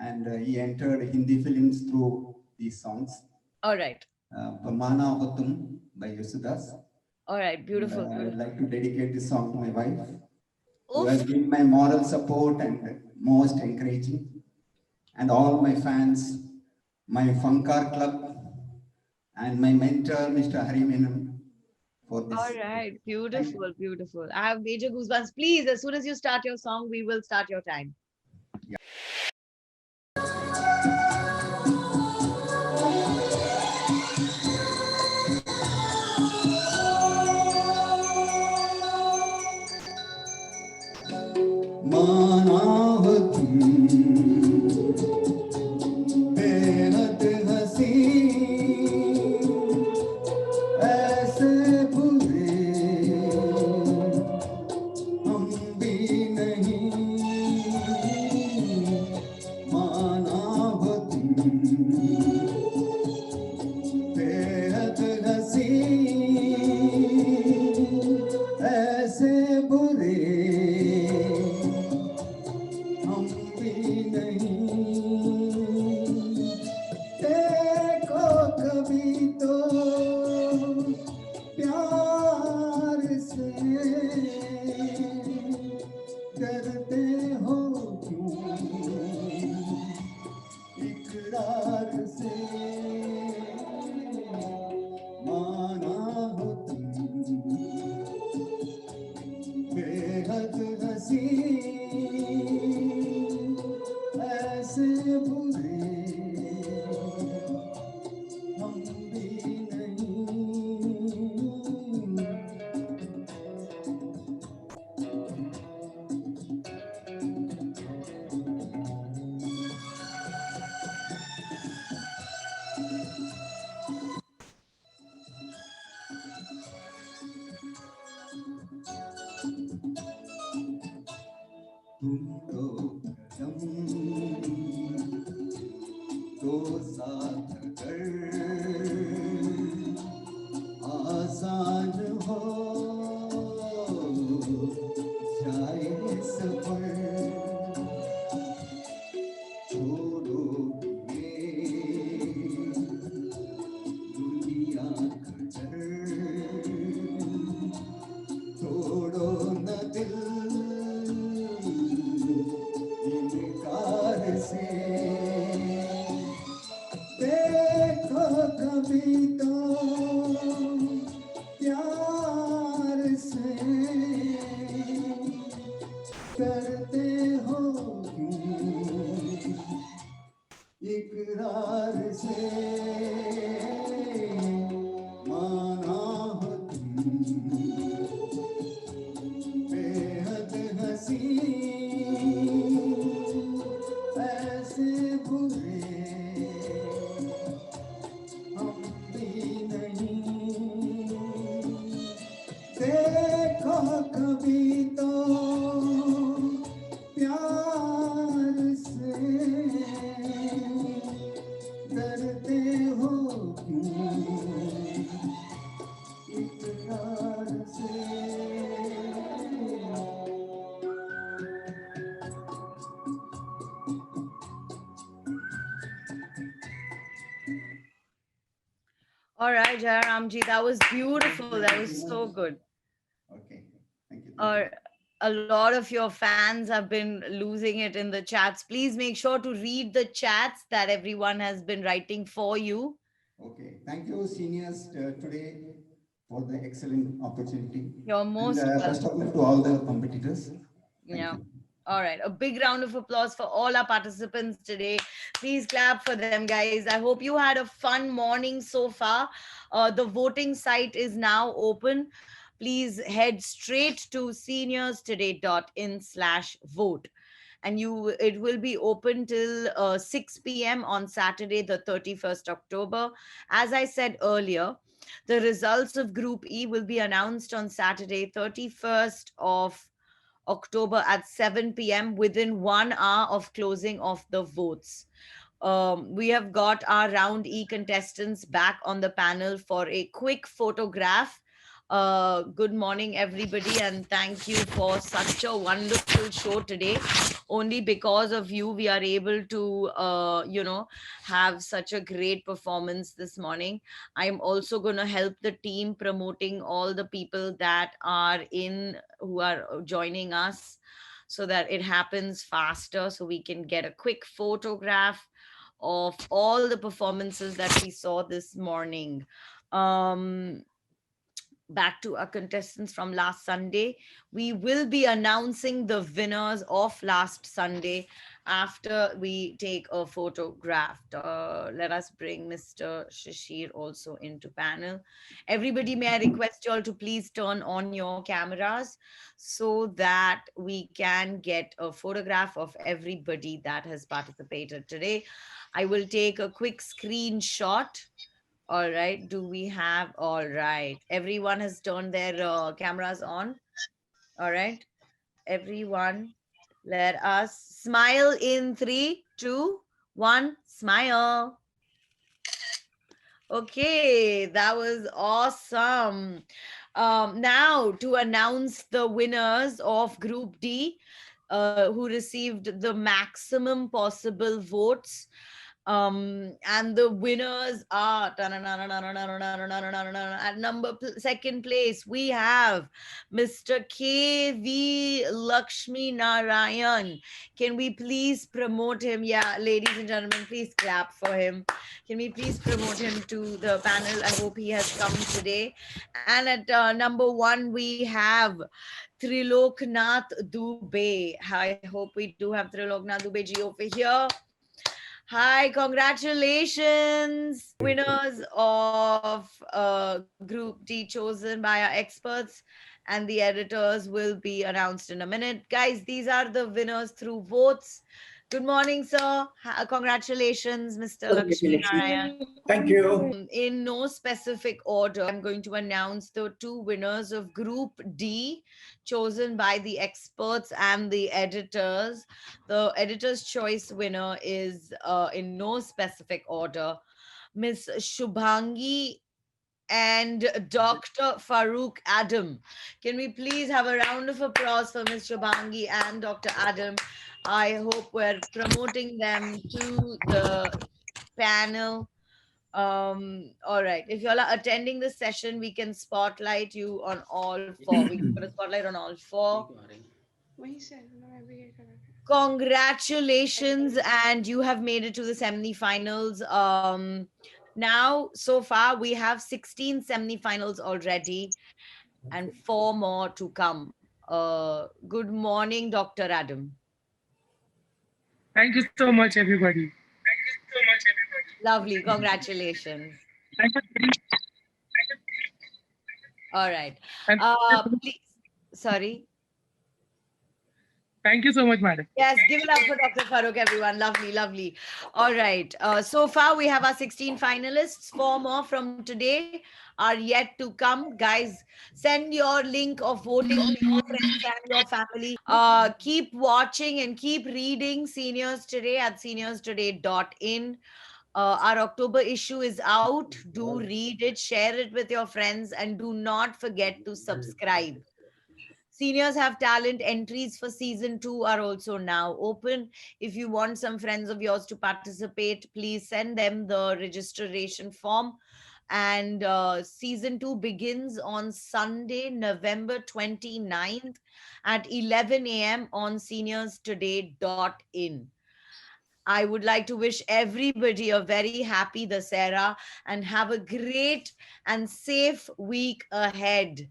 And he entered Hindi films through these songs. All right. Pamana Hotum by Yesudas. All right, beautiful. And I would Beautiful. like to dedicate this song to my wife, who has been my moral support and most encouraging, and all my fans, my Funkar Club, and my mentor, Mr. Hari Menon, for this. All right, beautiful, beautiful. I have major goosebumps. Please, as soon as you start your song, we will start your time. बेहद हसी ऐसे बुरे हम भी नहीं माना हो तुम बेहद हसी ऐसे बुरे हम भी नहीं देखो कभी तो प्यार से डरते हो क्यों इकरार से माना हो तुम बेहद हसी ऐसे बुरे हम भी नहीं तुम तो कदम तो साथ अगर आसान हो जाए सफर छोड़ो ये दुनिया का डर छोड़ो न दिल इनकार से देखो कभी तो प्यार से करते हो क्यों इकरार से माना हो तुम बेहद हसी ऐसे बुरे हम भी नहीं देखो कभी तो प्यार से डरते हो क्यों इकरार से All right, Jairamji, that was beautiful. That was so good. Okay, thank you. A lot of your fans have been losing it in the chats. Please make sure to read the chats that everyone has been writing for you. Okay, thank you, seniors, today for the excellent opportunity. You're most and, first of all, to all the competitors. Yeah. All right. A big round of applause for all our participants today. Please clap for them, guys. I hope you had a fun morning so far. The voting site is now open. Please head straight to seniorstoday.in/vote. And it will be open till 6 p.m. on Saturday, the 31st October. As I said earlier, The results of Group E will be announced on Saturday, 31st of October at 7 p.m. within 1 hour of closing of the votes. We have got our Round E contestants back on the panel for a quick photograph. Good morning, everybody, and thank you for such a wonderful show today. Only because of you, we are able to, have such a great performance this morning. I'm also going to help the team promoting all the people that are who are joining us so that it happens faster, so we can get a quick photograph of all the performances that we saw this morning. Back to our contestants from last Sunday. We will be announcing the winners of last Sunday after we take a photograph. Let us bring Mr. Shishir also into panel. Everybody, may I request you all to please turn on your cameras so that we can get a photograph of everybody that has participated today. I will take a quick screenshot. All right. Do we have? All right. Everyone has turned their cameras on. All right. Everyone, let us smile in 3, 2, 1. Smile. Okay, that was awesome. Now to announce the winners of Group D, who received the maximum possible votes. And the winners are at second place we have Mr. K.V. Lakshmi Narayan. Can we please promote him? Yeah, ladies and gentlemen, please clap for him. Can we please promote him to the panel? I hope he has come today. And at number 1 we have Triloknath Dubey. I hope we do have Triloknath Dubey ji over here. Hi, congratulations, winners of Group D chosen by our experts, and the editors will be announced in a minute. Guys, these are the winners through votes. Good morning, sir. Congratulations, Mr. Lakshmi Narayan. Thank you. In no specific order, I'm going to announce the 2 winners of Group D, chosen by the experts and the editors. The editor's choice winner is in no specific order, Miss Shubhangi and Dr. Farooq Adam. Can we please have a round of applause for Miss Shubhangi and Dr. Adam? I hope we're promoting them to the panel. All right, if you all are attending the session, we can spotlight you on all 4. We can put a spotlight on all 4. Congratulations, and you have made it to the semi-finals. Now, so far, we have 16 semi-finals already and 4 more to come. Good morning, Dr. Adam. Thank you so much, everybody. Lovely. Congratulations. All right. Please. Sorry. Thank you so much, madam. Yes, give it up for Dr. Farooq, everyone. Lovely, lovely. All right. So far, we have our 16 finalists. 4 more from today are yet to come. Guys, send your link of voting to your friends and your family. Keep watching and keep reading Seniors Today at seniorstoday.in. Our October issue is out. Do read it, share it with your friends, and do not forget to subscribe. Seniors Have Talent entries for season 2 are also now open. If you want some friends of yours to participate, please send them the registration form. And season 2 begins on Sunday, November 29th at 11 a.m. on seniorstoday.in. I would like to wish everybody a very happy Dussehra and have a great and safe week ahead.